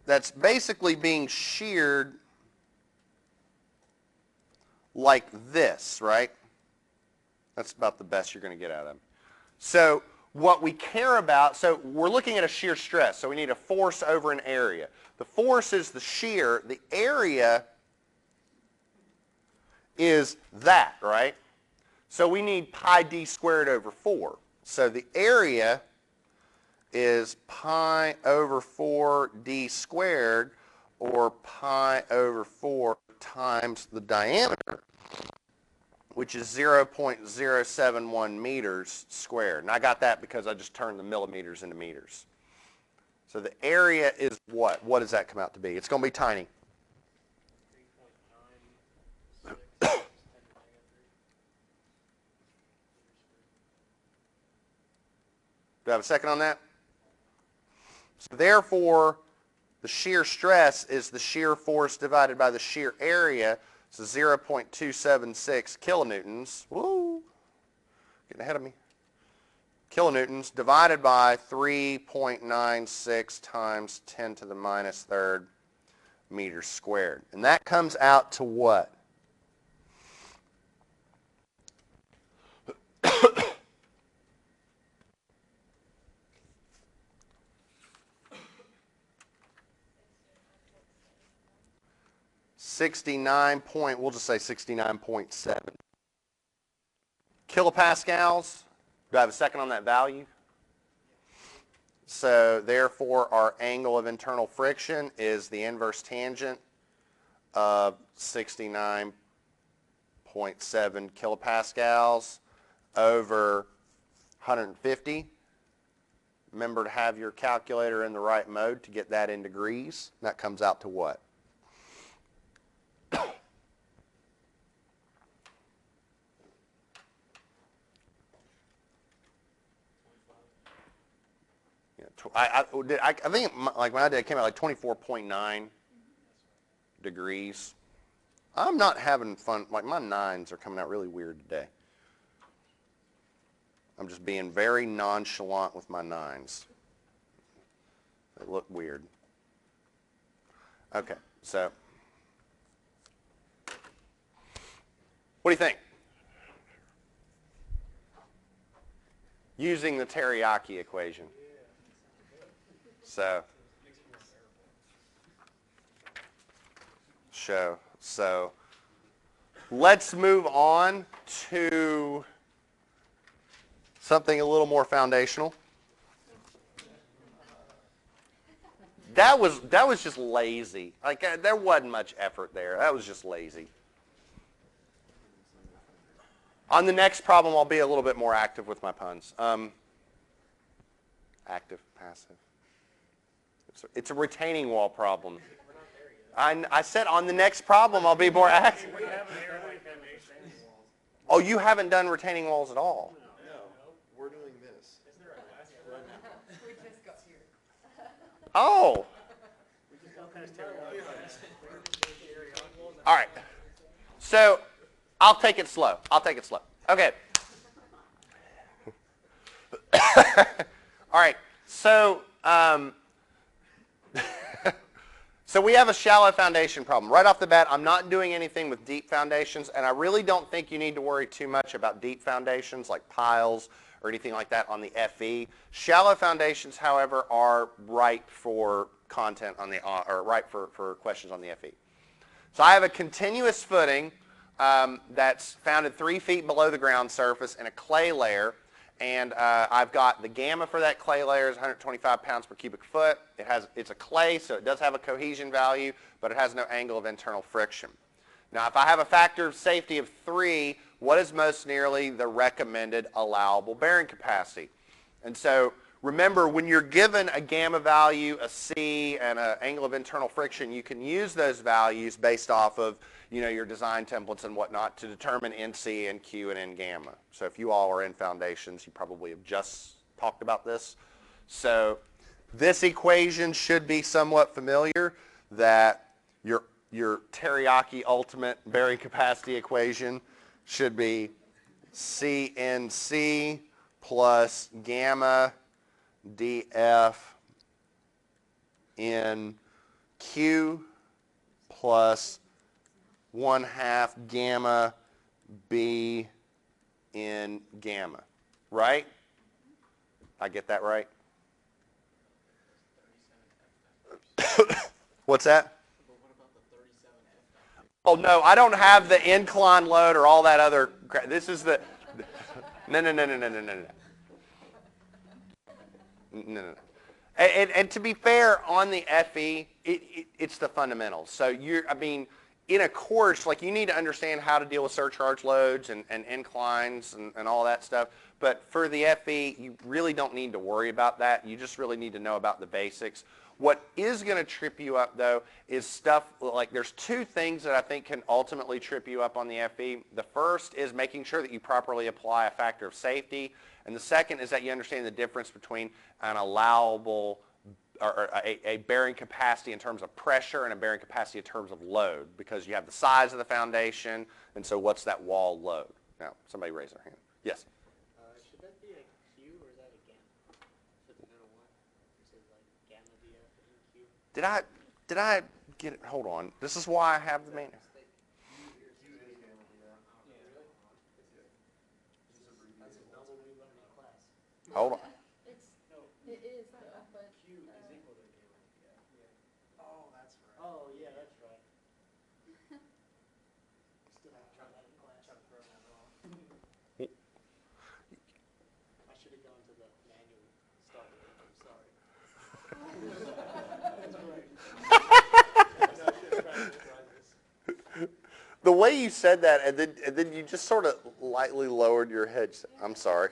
that's basically being sheared like this, right? That's about the best you're going to get out of it. So what we care about, so we're looking at a shear stress, so we need a force over an area. The force is the shear. The area is that, right? So we need pi d squared over 4. So the area is pi over 4 d squared, or pi over 4 times the diameter, which is 0.071 meters squared. And I got that because I just turned the millimeters into meters. So the area is what? What does that come out to be? It's going to be tiny. 3.96. Do I have a second on that? So therefore, the shear stress is the shear force divided by the shear area. So 0.276 kilonewtons. Woo! Getting ahead of me. Kilonewtons divided by 3.96 times 10 to the minus third meters squared. And that comes out to what? We'll just say 69.7 kilopascals. Do I have a second on that value? So therefore, our angle of internal friction is the inverse tangent of 69.7 kilopascals over 150. Remember to have your calculator in the right mode to get that in degrees. That comes out to what? I think like when I did, it came out like 24.9 degrees. I'm not having fun. Like my 9s are coming out really weird today. I'm just being very nonchalant with my 9s. They look weird. Okay, so what do you think? Using the teriyaki equation. So let's move on to something a little more foundational. That was just lazy. Like there wasn't much effort there. That was just lazy. On the next problem, I'll be a little bit more active with my puns. Active, passive. It's a retaining wall problem. I said on the next problem, I'll be more active. Oh, you haven't done retaining walls at all? No, we're doing this. We just got here. Oh. All right. So I'll take it slow. Okay. All right. So so we have a shallow foundation problem. Right off the bat, I'm not doing anything with deep foundations, and I really don't think you need to worry too much about deep foundations like piles or anything like that on the FE. Shallow foundations, however, are ripe for content on the or ripe for questions on the FE. So I have a continuous footing that's founded 3 feet below the ground surface in a clay layer. And I've got the gamma for that clay layer is 125 pounds per cubic foot. It's a clay, so it does have a cohesion value, but it has no angle of internal friction. Now, if I have a factor of safety of 3, what is most nearly the recommended allowable bearing capacity? And so remember, when you're given a gamma value, a C, and an angle of internal friction, you can use those values based off of your design templates and whatnot to determine NC, NQ, and N gamma. So if you all are in foundations, you probably have just talked about this. So this equation should be somewhat familiar, that your teriyaki ultimate bearing capacity equation should be CNC plus gamma dF in Q plus 1/2 gamma B in gamma, right? I get that right? What's that? Oh no, I don't have the incline load or all that other crap. This is the no. No. And to be fair, on the FE, it's the fundamentals. So in a course, like you need to understand how to deal with surcharge loads and inclines and all that stuff. But for the FE, you really don't need to worry about that. You just really need to know about the basics. What is going to trip you up, though, is stuff like there's 2 things that I think can ultimately trip you up on the FE. The first is making sure that you properly apply a factor of safety. And the second is that you understand the difference between an allowable or a bearing capacity in terms of pressure and a bearing capacity in terms of load, because you have the size of the foundation, and so what's that wall load? Now, somebody raise their hand. Yes? Should that be a Q or is that a gamma? For the middle one? Is it like gamma dF and Q? Did I get it? Hold on. This is why I have the main. Hold on. It is though, but Q is equal to gamma dF. Oh, that's right. Oh, yeah, that's right. Still haven't tried that in class. Trying to throw that wrong. I should have gone to the manual starter. I'm sorry. That's right. The way you said that, and then you just sort of lightly lowered your head. I'm sorry.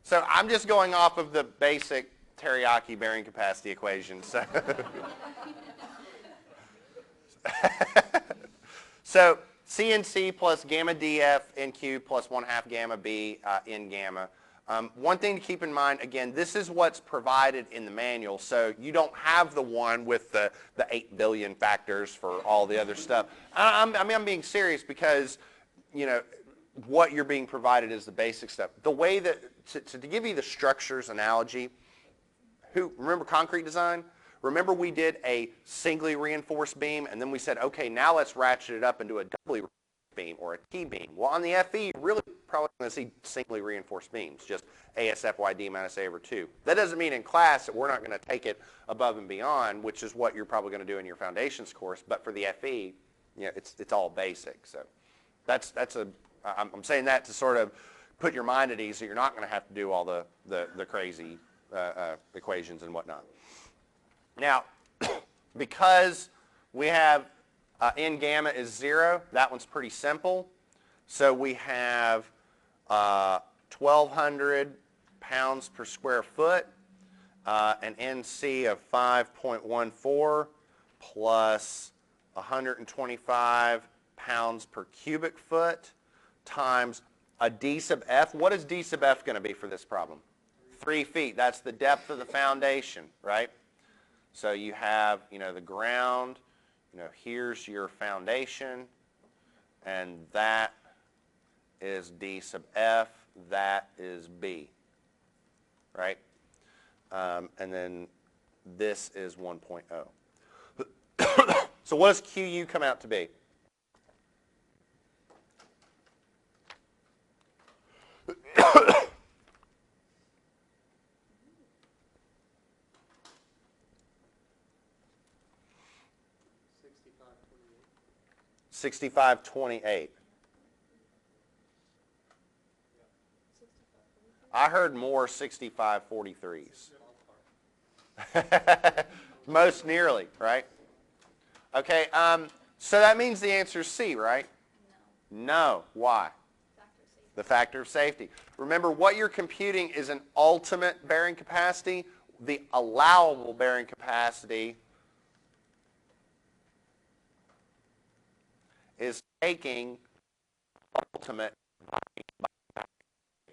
So I'm just going off of the basic teriyaki bearing capacity equation. So CNC plus gamma dF NQ plus 1/2 gamma B in gamma. One thing to keep in mind, again, this is what's provided in the manual, so you don't have the one with the 8 billion factors for all the other stuff. I'm being serious because, you know, what you're being provided is the basic stuff. The way that, to give you the structures analogy, remember concrete design? Remember we did a singly reinforced beam, and then we said, okay, now let's ratchet it up and do a doubly reinforced beam or a T-beam. Well, on the FE, you're really probably going to see singly reinforced beams, just ASFYD minus A over 2. That doesn't mean in class that we're not going to take it above and beyond, which is what you're probably going to do in your foundations course, but for the FE, you know, it's all basic. So I'm saying that to sort of put your mind at ease that you're not going to have to do all the crazy equations and whatnot. Now, because we have N gamma is 0, that one's pretty simple. So we have 1,200 pounds per square foot, an NC of 5.14 plus 125 pounds per cubic foot times a D sub F. What is D sub F going to be for this problem? 3 feet. That's the depth of the foundation, right? So you have, you know, the ground, you know, here's your foundation, and that is D sub F, that is B, right? And then this is 1.0. So what does QU come out to be? $65.28. I heard more 65.43s. Most nearly, right? Okay, so that means the answer is C, right? No. No. Why? The factor of safety. Remember, what you're computing is an ultimate bearing capacity. The allowable bearing capacity is taking ultimate by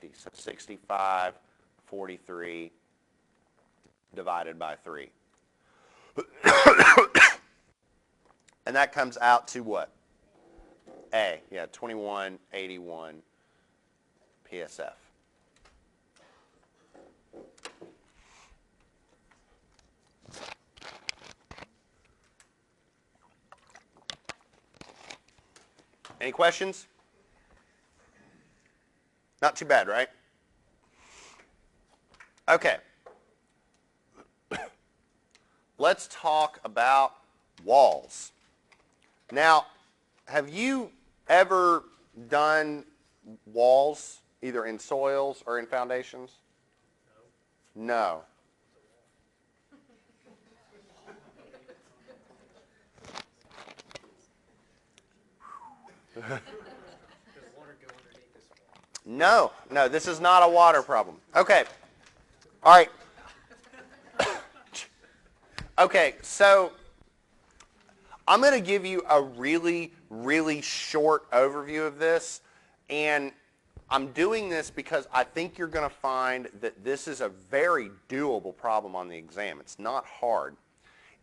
safety. So 65.43 divided by 3. And that comes out to what? A. Yeah, 2181 PSF. Any questions? Not too bad, right? Okay. Let's talk about walls. Now, have you ever done walls either in soils or in foundations? No. No, this is not a water problem. Okay. All right. Okay, so I'm going to give you a really, really short overview of this, and I'm doing this because I think you're going to find that this is a very doable problem on the exam. It's not hard.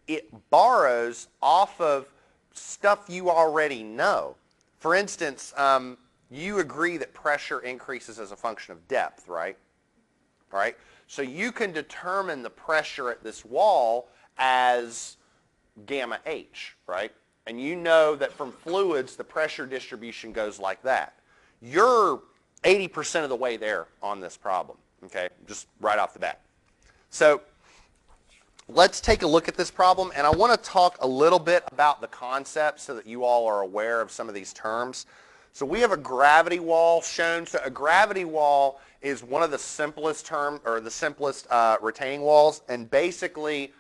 It borrows off of stuff you already know. For instance, you agree that pressure increases as a function of depth, right? Right? So you can determine the pressure at this wall as gamma H, right? And you know that from fluids, the pressure distribution goes like that. You're 80% of the way there on this problem, okay? Just right off the bat. So let's take a look at this problem, and I want to talk a little bit about the concept so that you all are aware of some of these terms. So we have a gravity wall shown. So a gravity wall is one of the simplest retaining walls, and basically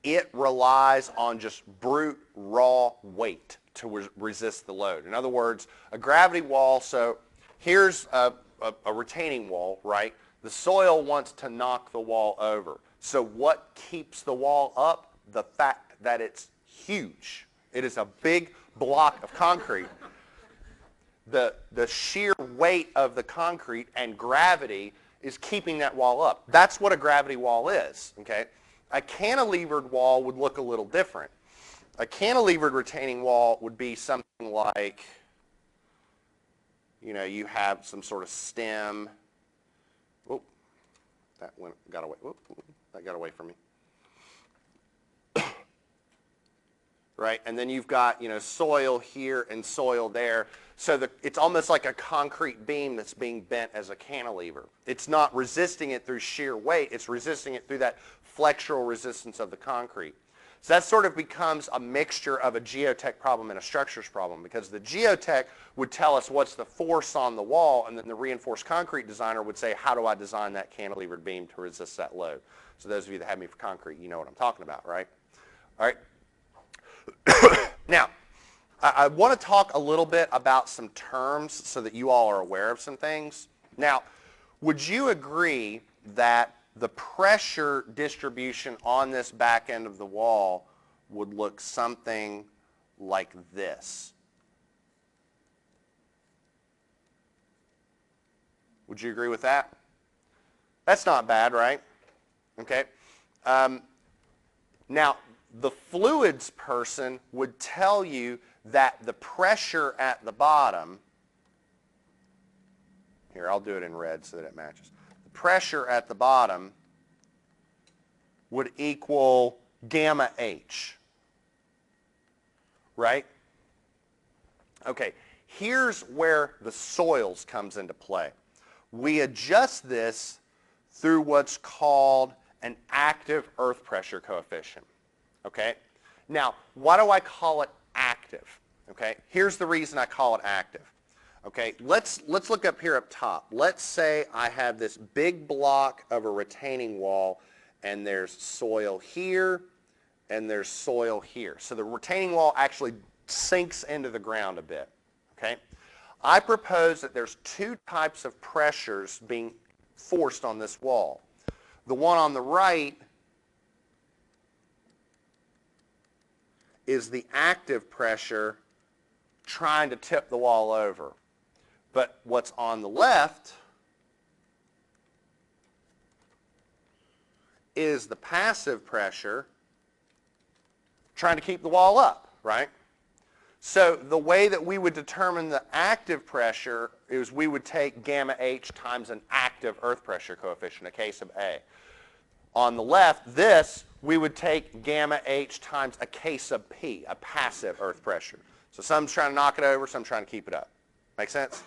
it relies on just brute raw weight to resist the load. In other words, a gravity wall, so here's a retaining wall, right? The soil wants to knock the wall over. So what keeps the wall up? The fact that it's huge. It is a big block of concrete. The sheer weight of the concrete and gravity is keeping that wall up. That's what a gravity wall is, okay? A cantilevered wall would look a little different. A cantilevered retaining wall would be something like, you know, you have some sort of stem. Whoop, got away. Whoop, that got away from me. Right, and then you've got, you know, soil here and soil there. So it's almost like a concrete beam that's being bent as a cantilever. It's not resisting it through shear weight. It's resisting it through that flexural resistance of the concrete. So that sort of becomes a mixture of a geotech problem and a structures problem, because the geotech would tell us what's the force on the wall, and then the reinforced concrete designer would say, how do I design that cantilevered beam to resist that load? So those of you that have me for concrete, you know what I'm talking about, right? All right. Now, I want to talk a little bit about some terms so that you all are aware of some things. Now, would you agree that the pressure distribution on this back end of the wall would look something like this? Would you agree with that? That's not bad, right? Okay. Now, the fluids person would tell you that the pressure at the bottom, here, I'll do it in red so that it matches. The pressure at the bottom would equal gamma H, right? Okay, here's where the soils comes into play. We adjust this through what's called an active earth pressure coefficient. Okay? Now, why do I call it active? Okay? Here's the reason I call it active. Okay? Let's look up here up top. Let's say I have this big block of a retaining wall, and there's soil here and there's soil here. So the retaining wall actually sinks into the ground a bit. Okay? I propose that there's two types of pressures being forced on this wall. The one on the right is the active pressure trying to tip the wall over. But what's on the left is the passive pressure trying to keep the wall up, right? So the way that we would determine the active pressure is we would take gamma H times an active earth pressure coefficient, a K sub A. On the left, this, we would take gamma H times a K sub P, a passive earth pressure. So some's trying to knock it over, some's trying to keep it up. Make sense?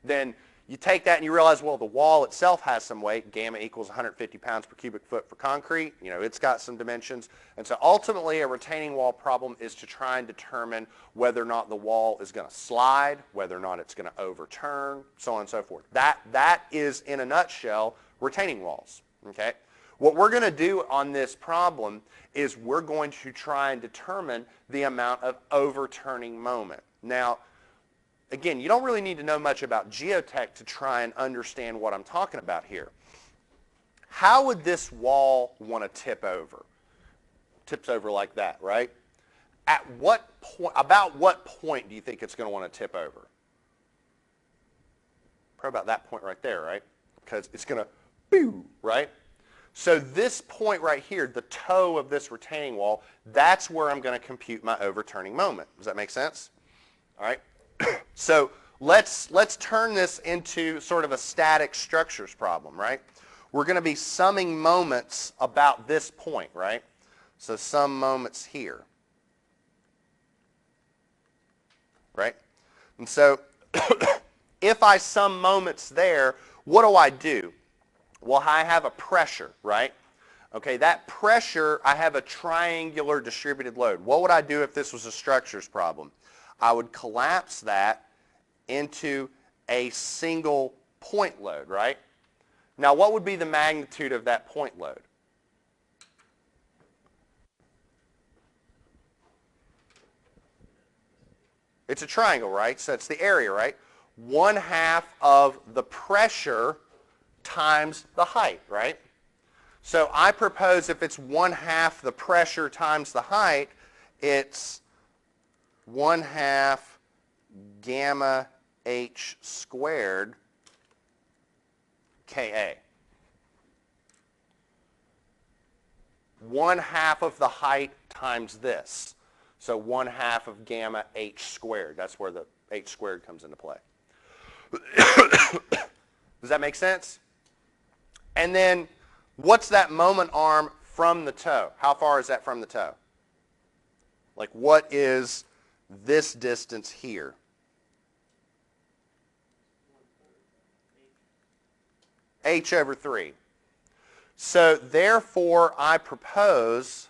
Then you take that and you realize, well, the wall itself has some weight. Gamma equals 150 pounds per cubic foot for concrete. You know, it's got some dimensions. And so ultimately, a retaining wall problem is to try and determine whether or not the wall is going to slide, whether or not it's going to overturn, so on and so forth. That is, in a nutshell, retaining walls. Okay? What we're going to do on this problem is we're going to try and determine the amount of overturning moment. Now, again, you don't really need to know much about geotech to try and understand what I'm talking about here. How would this wall want to tip over? Tips over like that, right? At what point, about what point do you think it's going to want to tip over? Probably about that point right there, right? Because it's going to, boo, right? So this point right here, the toe of this retaining wall, that's where I'm going to compute my overturning moment. Does that make sense? All right. So let's turn this into sort of a static structures problem, right? We're going to be summing moments about this point, right? So some moments here, right? And so if I sum moments there, what do? Well, I have a pressure, right? Okay, that pressure, I have a triangular distributed load. What would I do if this was a structures problem? I would collapse that into a single point load, right? Now, what would be the magnitude of that point load? It's a triangle, right? So it's the area, right? 1/2 of the pressure times the height, right? So I propose if it's 1/2 the pressure times the height, it's 1/2 gamma H squared Ka. 1/2 of the height times this. So 1/2 of gamma h squared. That's where the h squared comes into play. Does that make sense? And then what's that moment arm from the toe? How far is that from the toe? Like what is this distance here? H over 3. So therefore, I propose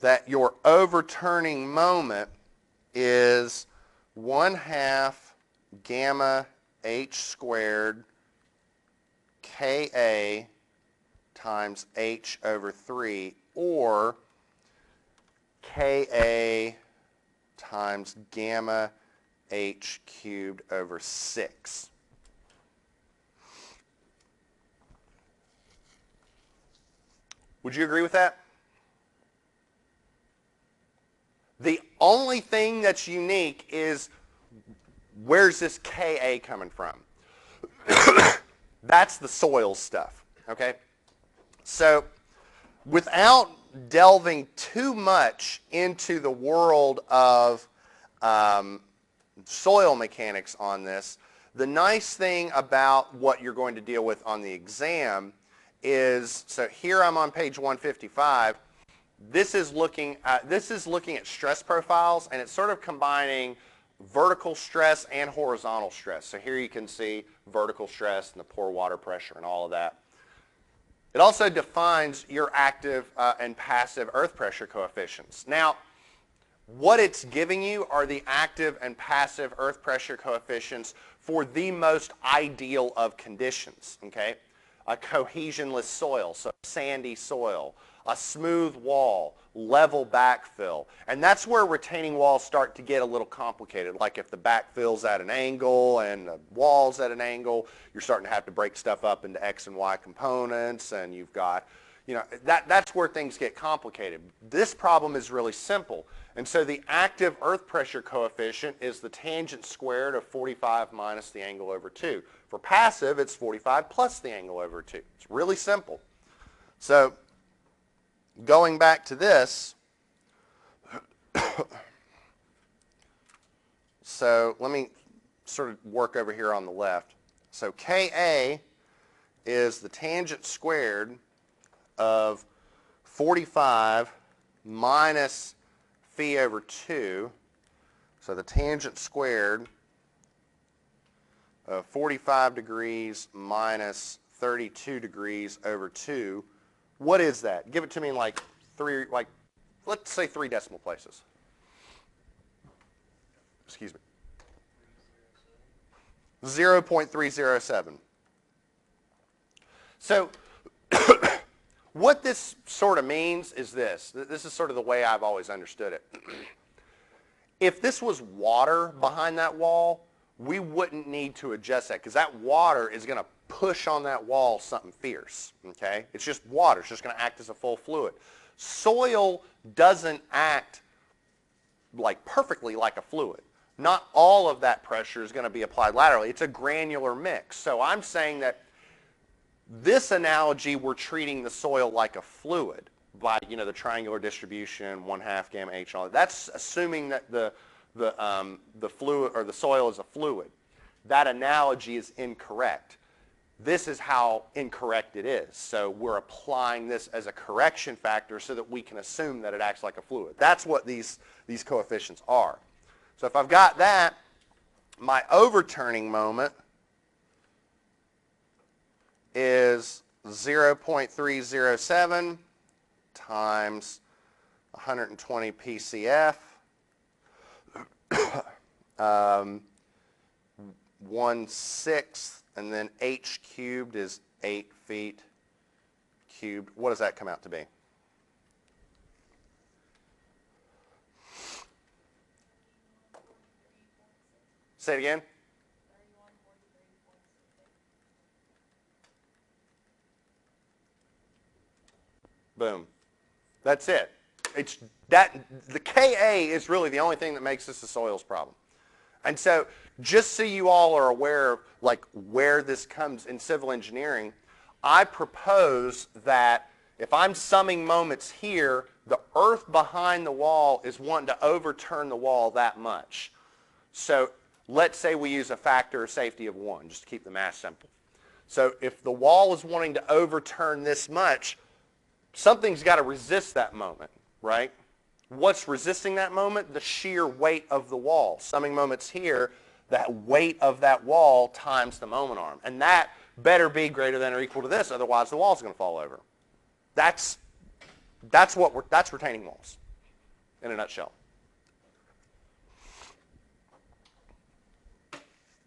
that your overturning moment is 1/2 gamma h squared Ka times h over 3, or Ka times gamma h cubed over 6. Would you agree with that? The only thing that's unique is where's this Ka coming from? That's the soil stuff, okay? So without delving too much into the world of soil mechanics on this, the nice thing about what you're going to deal with on the exam is, so here I'm on page 155. This is looking at stress profiles, and it's sort of combining vertical stress and horizontal stress. So here you can see vertical stress and the pore water pressure and all of that. It also defines your active and passive earth pressure coefficients. Now, what it's giving you are the active and passive earth pressure coefficients for the most ideal of conditions, okay? A cohesionless soil, so sandy soil, a smooth wall, level backfill. And that's where retaining walls start to get a little complicated. Like if the backfill's at an angle and the wall's at an angle, you're starting to have to break stuff up into X and Y components, and you've got, you know, that's where things get complicated. This problem is really simple. And so the active earth pressure coefficient is the tangent squared of 45 minus the angle over 2. For passive, it's 45 plus the angle over 2. It's really simple. So going back to this, so let me sort of work over here on the left. So Ka is the tangent squared of 45 minus phi over 2. So the tangent squared of 45 degrees minus 32 degrees over 2. What is that? Give it to me in like let's say 3 decimal places. Excuse me. 0.307. So what this sort of means is this. This is sort of the way I've always understood it. If this was water behind that wall, we wouldn't need to adjust that because that water is going to push on that wall something fierce, okay? It's just water. It's just going to act as a full fluid. Soil doesn't act like perfectly like a fluid. Not all of that pressure is going to be applied laterally. It's a granular mix. So I'm saying that this analogy, we're treating the soil like a fluid by, you know, the triangular distribution, 1/2 gamma h, all that. That's assuming that the fluid or the soil is a fluid. That analogy is incorrect. This is how incorrect it is. So we're applying this as a correction factor so that we can assume that it acts like a fluid. That's what these coefficients are. So if I've got that, my overturning moment is 0.307 times 120 PCF, 1/6, and then h cubed is 8 feet cubed. What does that come out to be? Say it again. Boom. That's it. It's that the Ka is really the only thing that makes this a soils problem. And so just so you all are aware of like where this comes in civil engineering, I propose that If I'm summing moments here, the earth behind the wall is wanting to overturn the wall that much. So let's say we use a factor of safety of 1, just to keep the math simple. So if the wall is wanting to overturn this much, something's got to resist that moment, right? What's resisting that moment? The sheer weight of the wall. Summing moments here, that weight of that wall times the moment arm. And that better be greater than or equal to this, otherwise the wall's going to fall over. That's retaining walls in a nutshell.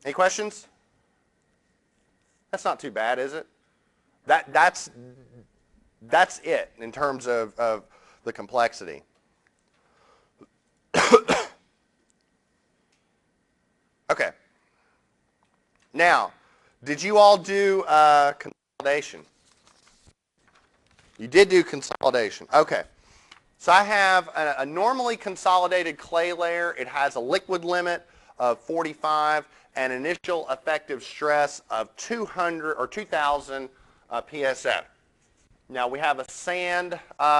Any questions? That's not too bad, is it? That's it in terms of the complexity. Okay. Now, did you all do consolidation? You did do consolidation. Okay. So I have a normally consolidated clay layer. It has a liquid limit of 45 and initial effective stress of 200 or 2,000 PSF. Now we have a sand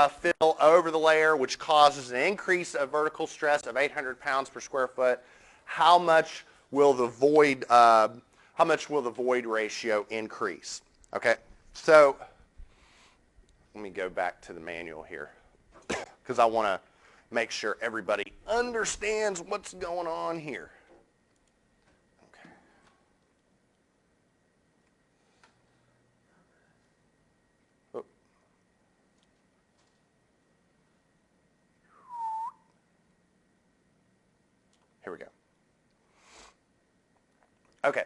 fill over the layer, which causes an increase of vertical stress of 800 pounds per square foot. How much will the void ratio increase? Okay, so let me go back to the manual here because I want to make sure everybody understands what's going on here. Okay. Oh. Here we go. Okay.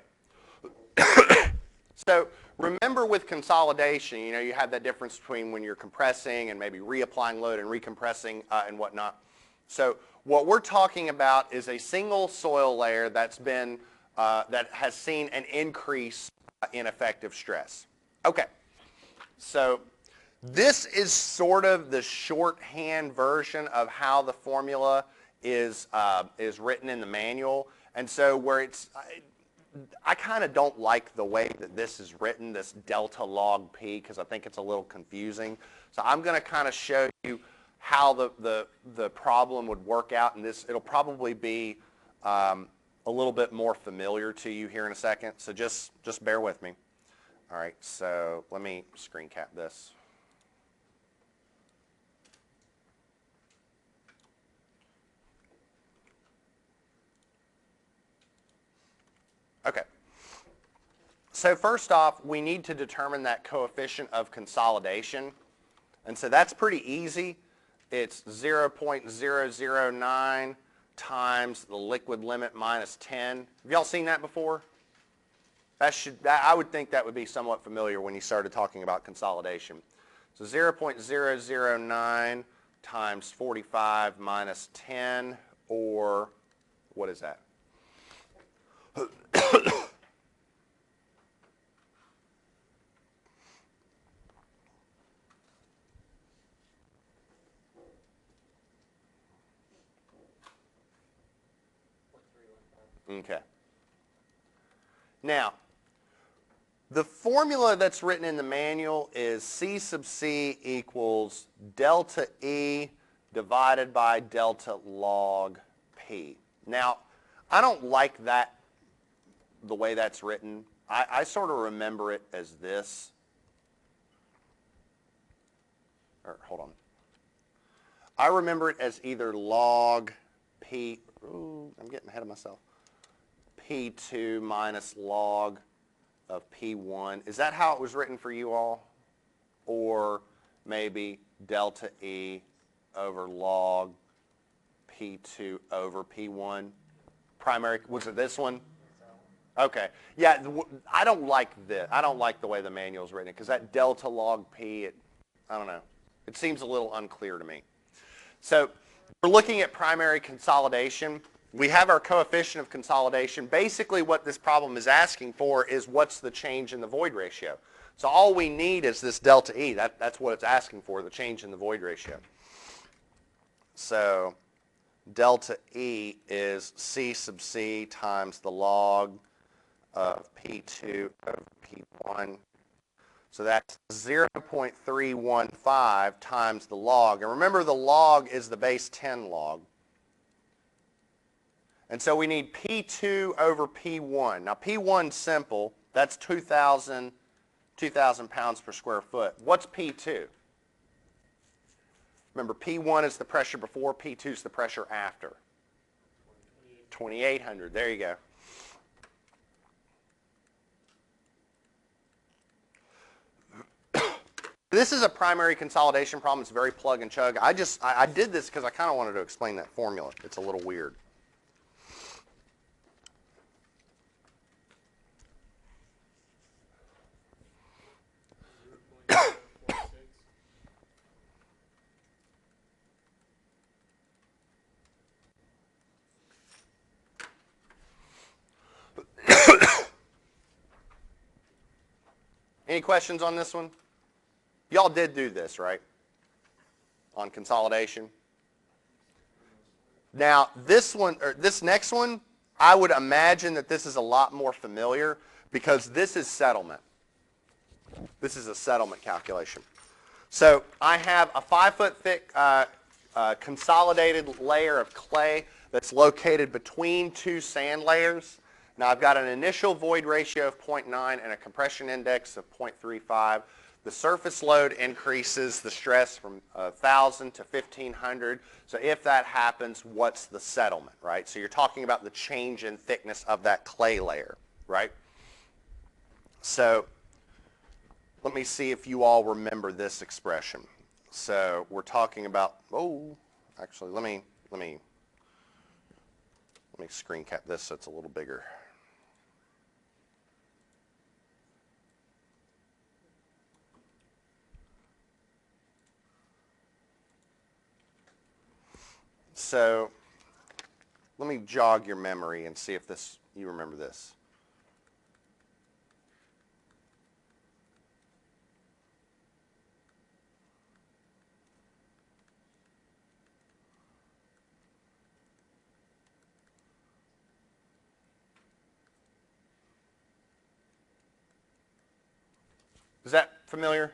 So remember with consolidation, you have that difference between when you're compressing and maybe reapplying load and recompressing and whatnot. So what we're talking about is a single soil layer that has seen an increase in effective stress. Okay. So this is sort of the shorthand version of how the formula is written in the manual. And so where I kind of don't like the way that this is written, this delta log P, because I think it's a little confusing. So I'm going to kind of show you how the problem would work out, and it'll probably be a little bit more familiar to you here in a second. So just bear with me. All right, so let me screen cap this. Okay. So first off, we need to determine that coefficient of consolidation. And so that's pretty easy. It's 0.009 times the liquid limit minus 10. Have y'all seen that before? I would think that would be somewhat familiar when you started talking about consolidation. So 0.009 times 45 minus 10, or what is that? Okay. Now, the formula that's written in the manual is C sub C equals delta E divided by delta log P. Now, I don't like that, the way that's written. I sort of remember it as this. Or, hold on. I remember it as either log P, ooh, I'm getting ahead of myself, P2 minus log of P1. Is that how it was written for you all? Or maybe delta E over log P2 over P1? Primary, was it this one? Okay. Yeah, I don't like this. I don't like the way the manual is written because that delta log P, I don't know. It seems a little unclear to me. So we're looking at primary consolidation. We have our coefficient of consolidation. Basically what this problem is asking for is what's the change in the void ratio. So all we need is this delta E. That's what it's asking for, the change in the void ratio. So delta E is C sub C times the log of P2 over P1. So that's 0.315 times the log. And remember, the log is the base 10 log. And so we need P2 over P1. Now, P1's simple. That's 2,000 pounds per square foot. What's P2? Remember, P1 is the pressure before, P2 is the pressure after. 2,800. There you go. This is a primary consolidation problem. It's very plug and chug. I did this because I kind of wanted to explain that formula. It's a little weird. Any questions on this one? Y'all did do this, right? On consolidation. Now, this one, or this next one, I would imagine that this is a lot more familiar because this is settlement. This is a settlement calculation. So I have a 5-foot thick consolidated layer of clay that's located between two sand layers. Now I've got an initial void ratio of 0.9 and a compression index of 0.35. The surface load increases the stress from 1,000 to 1,500. So if that happens, what's the settlement, right? So you're talking about the change in thickness of that clay layer, right? So let me see if you all remember this expression. So we're talking about, actually let me screen cap this so it's a little bigger. So let me jog your memory and see if you remember this. Is that familiar?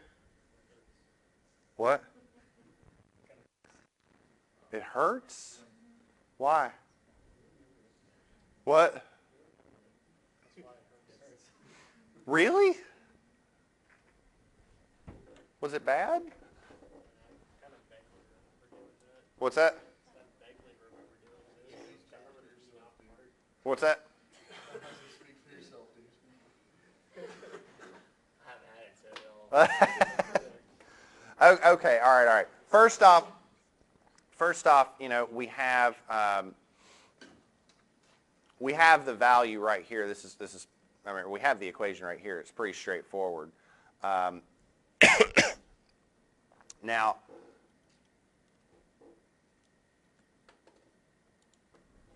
What? It hurts? Why? What? Really? Was it bad? What's that? What's that? Okay, all right. First off, we have the value right here. We have the equation right here. It's pretty straightforward. Now,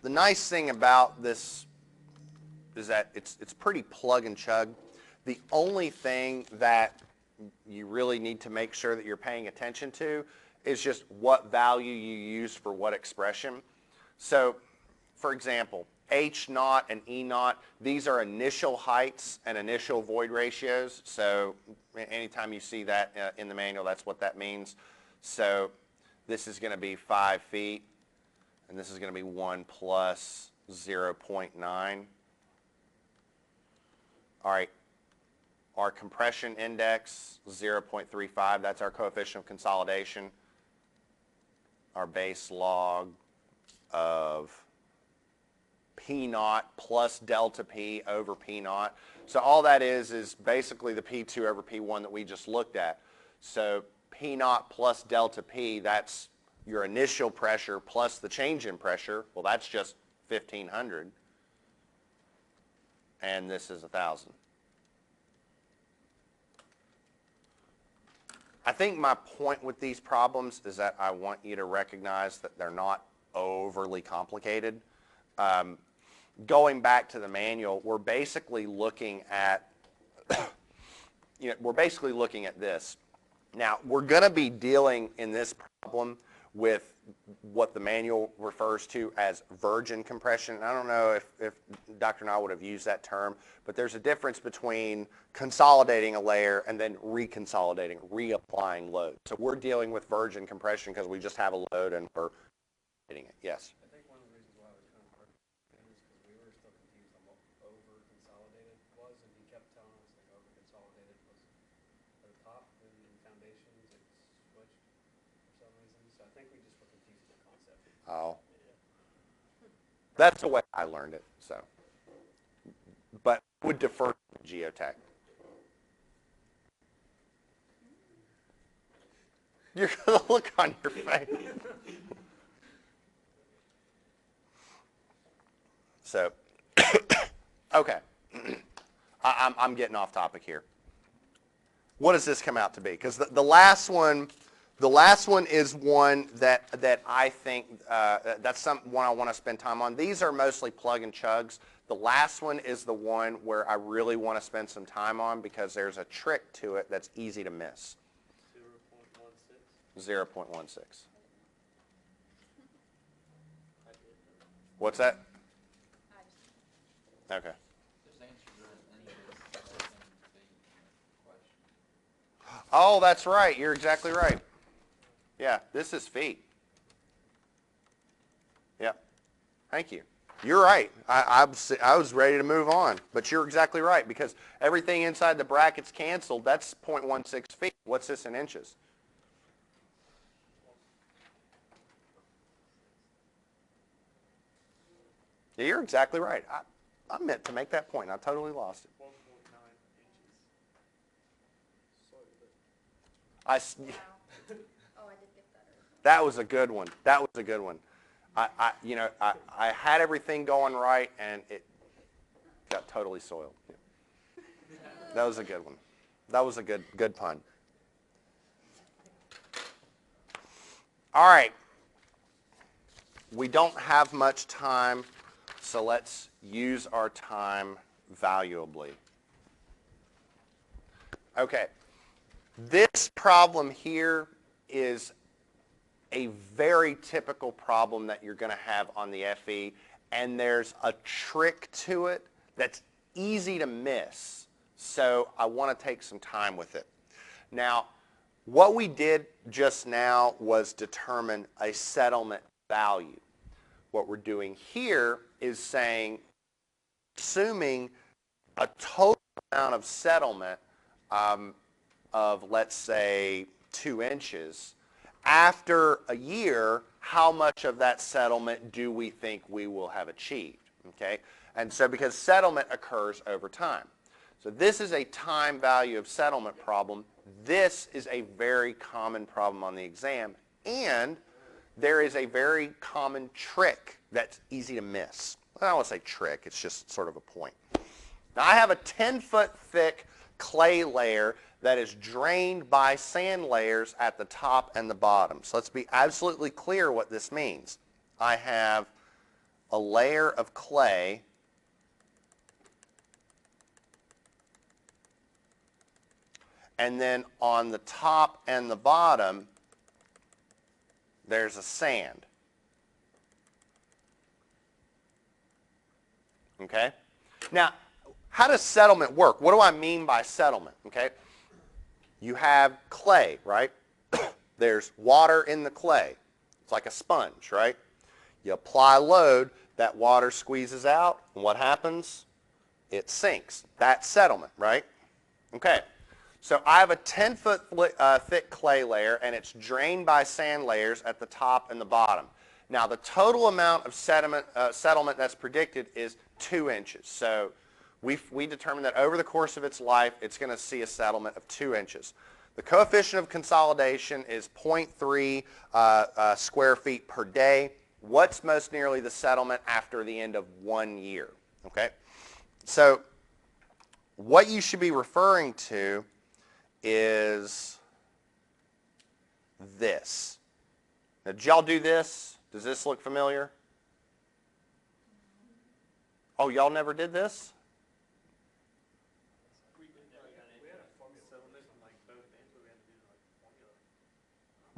the nice thing about this is that it's pretty plug and chug. The only thing that you really need to make sure that you're paying attention to is just what value you use for what expression. So, for example, H naught and E naught, these are initial heights and initial void ratios. So anytime you see that in the manual, that's what that means. So this is going to be 5 feet, and this is going to be 1 plus 0.9. All right. Our compression index, 0.35, that's our coefficient of consolidation. Our base log of P naught plus delta P over P naught. So all that is basically the P2 over P1 that we just looked at. So P naught plus delta P, that's your initial pressure plus the change in pressure. Well, that's just 1,500. And this is 1,000. I think my point with these problems is that I want you to recognize that they're not overly complicated. Going back to the manual, we're basically looking at, this. Now, we're going to be dealing in this problem with what the manual refers to as virgin compression. I don't know if Dr. Nye would have used that term, but there's a difference between consolidating a layer and then reconsolidating, reapplying load. So we're dealing with virgin compression because we just have a load and we're hitting it. Yes? I think one of the reasons why I was kind of hard is because we were still confused on what over-consolidated was, and he kept telling us like over-consolidated was at the top, and in foundations it switched for some reason. So I think we just were confused with the concept. Oh. That's the way I learned it, so. But I would defer to geotech. You're going to look on your face. So, okay. I'm getting off topic here. What does this come out to be? Because the last one is one that I think that's one I want to spend time on. These are mostly plug and chugs. The last one is the one where I really want to spend some time on because there's a trick to it that's easy to miss. 0.16. 0.16. What's that? Okay. Oh, that's right. You're exactly right. Yeah, this is feet. Yep. Thank you. You're right. I was ready to move on, but you're exactly right because everything inside the bracket's canceled. That's 0.16 feet. What's this in inches? Yeah, you're exactly right. I meant to make that point. I totally lost it. 1.9 inches. I, Wow. Oh, I did get that. that was a good one. That was a good one. I had everything going right, and it got totally soiled. Yeah. That was a good one. That was a good pun. All right. We don't have much time, so let's use our time valuably. Okay. This problem here is a very typical problem that you're going to have on the FE, and there's a trick to it that's easy to miss, so I want to take some time with it. Now, what we did just now was determine a settlement value. What we're doing here is saying, assuming a total amount of settlement of, let's say, 2 inches, after a year, how much of that settlement do we think we will have achieved? Okay? And so because settlement occurs over time. So this is a time value of settlement problem. This is a very common problem on the exam. And there is a very common trick that's easy to miss. I don't want to say trick, it's just sort of a point. Now I have a 10-foot thick clay layer that is drained by sand layers at the top and the bottom. So let's be absolutely clear what this means. I have a layer of clay and then on the top and the bottom there's a sand. Okay? Now, how does settlement work? What do I mean by settlement? Okay? You have clay, right? There's water in the clay. It's like a sponge, right? You apply load, that water squeezes out, and what happens? It sinks. That's settlement, right? Okay. So I have a 10-foot thick clay layer, and it's drained by sand layers at the top and the bottom. Now, the total amount of settlement that's predicted is 2 inches. So we determined that over the course of its life, it's going to see a settlement of 2 inches. The coefficient of consolidation is 0.3 square feet per day. What's most nearly the settlement after the end of 1 year? Okay? So what you should be referring to is this. Now, did y'all do this? Does this look familiar? Oh, y'all never did this?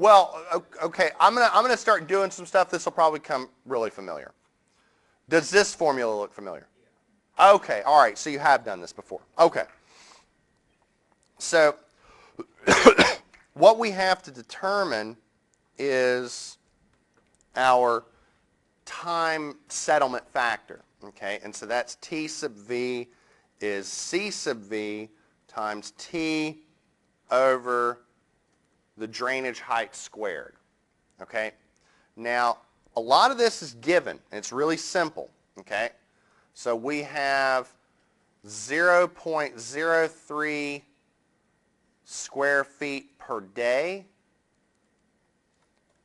Well, okay, I'm gonna start doing some stuff. This will probably come really familiar. Does this formula look familiar? Okay, all right, so you have done this before. Okay. So what we have to determine is our time settlement factor, okay? And so that's T sub V is C sub V times T over the drainage height squared, okay? Now, a lot of this is given, and it's really simple, okay? So we have 0.03 square feet per day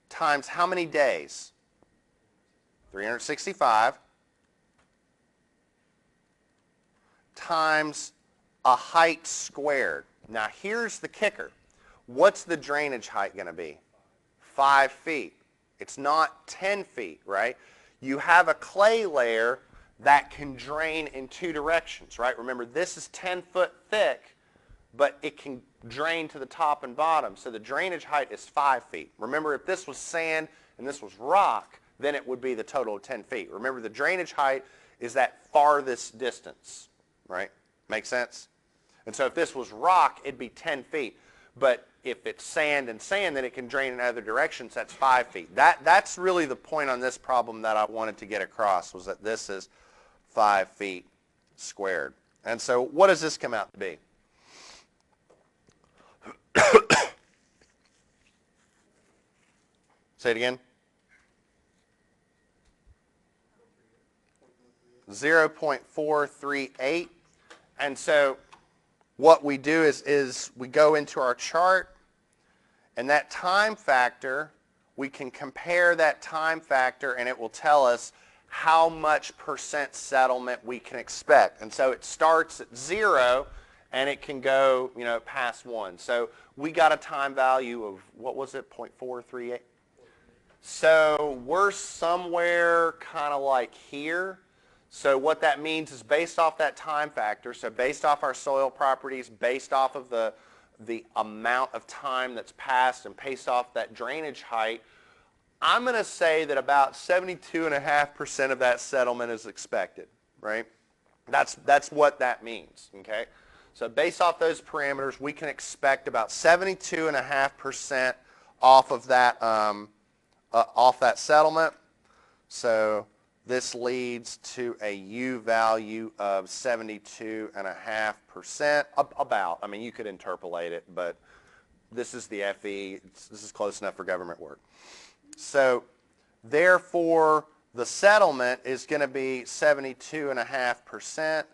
times how many days? 365 times a height squared. Now here's the kicker. What's the drainage height going to be? 5 feet. It's not 10 feet, right? You have a clay layer that can drain in two directions, right? Remember, this is 10 foot thick, but it can drain to the top and bottom. So the drainage height is 5 feet. Remember, if this was sand and this was rock, then it would be the total of 10 feet. Remember, the drainage height is that farthest distance, right? Make sense? And so if this was rock, it'd be 10 feet. But if it's sand and sand, then it can drain in other directions. That's 5 feet. That's really the point on this problem that I wanted to get across, was that this is 5 feet squared. And so what does this come out to be? Say it again. 0.438. And so what we do is we go into our chart, and that time factor, we can compare that time factor, and it will tell us how much percent settlement we can expect. And so it starts at 0, and it can go, past 1. So we got a time value of, what was it, 0.438? So we're somewhere kind of like here. So what that means is, based off that time factor, so based off our soil properties, based off of the amount of time that's passed, and based off that drainage height, I'm going to say that about 72.5% of that settlement is expected, right? That's what that means, okay? So based off those parameters, we can expect about 72.5% off of that settlement. So this leads to a U value of 72.5%, about. I mean, you could interpolate it, but this is the FE. This is close enough for government work. So therefore, the settlement is going to be 72.5%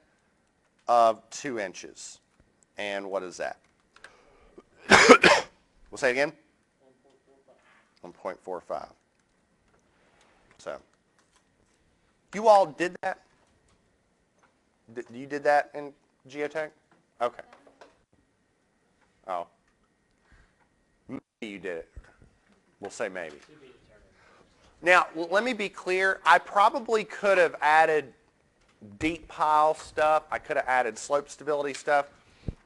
of 2 inches. And what is that? We'll say it again? 1.45. So you all did that? You did that in Geotech? Okay. Oh. Maybe you did it. We'll say maybe. Now, let me be clear. I probably could have added deep pile stuff. I could have added slope stability stuff.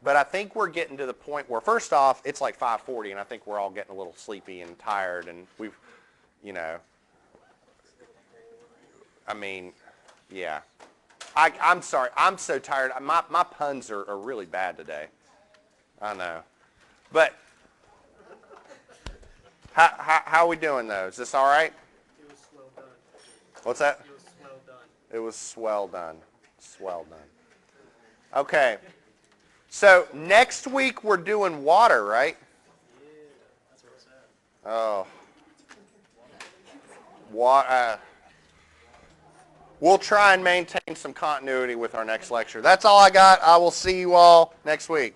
But I think we're getting to the point where, first off, it's like 5:40, and I think we're all getting a little sleepy and tired. And we've, I mean, yeah. I'm sorry. I'm so tired. My puns are really bad today. I know. But how are we doing, though? Is this all right? It was well done. What's that? It was well done. It was swell done. Swell done. Okay. So next week we're doing water, right? Yeah, that's where it's at. Oh. Water. We'll try and maintain some continuity with our next lecture. That's all I got. I will see you all next week.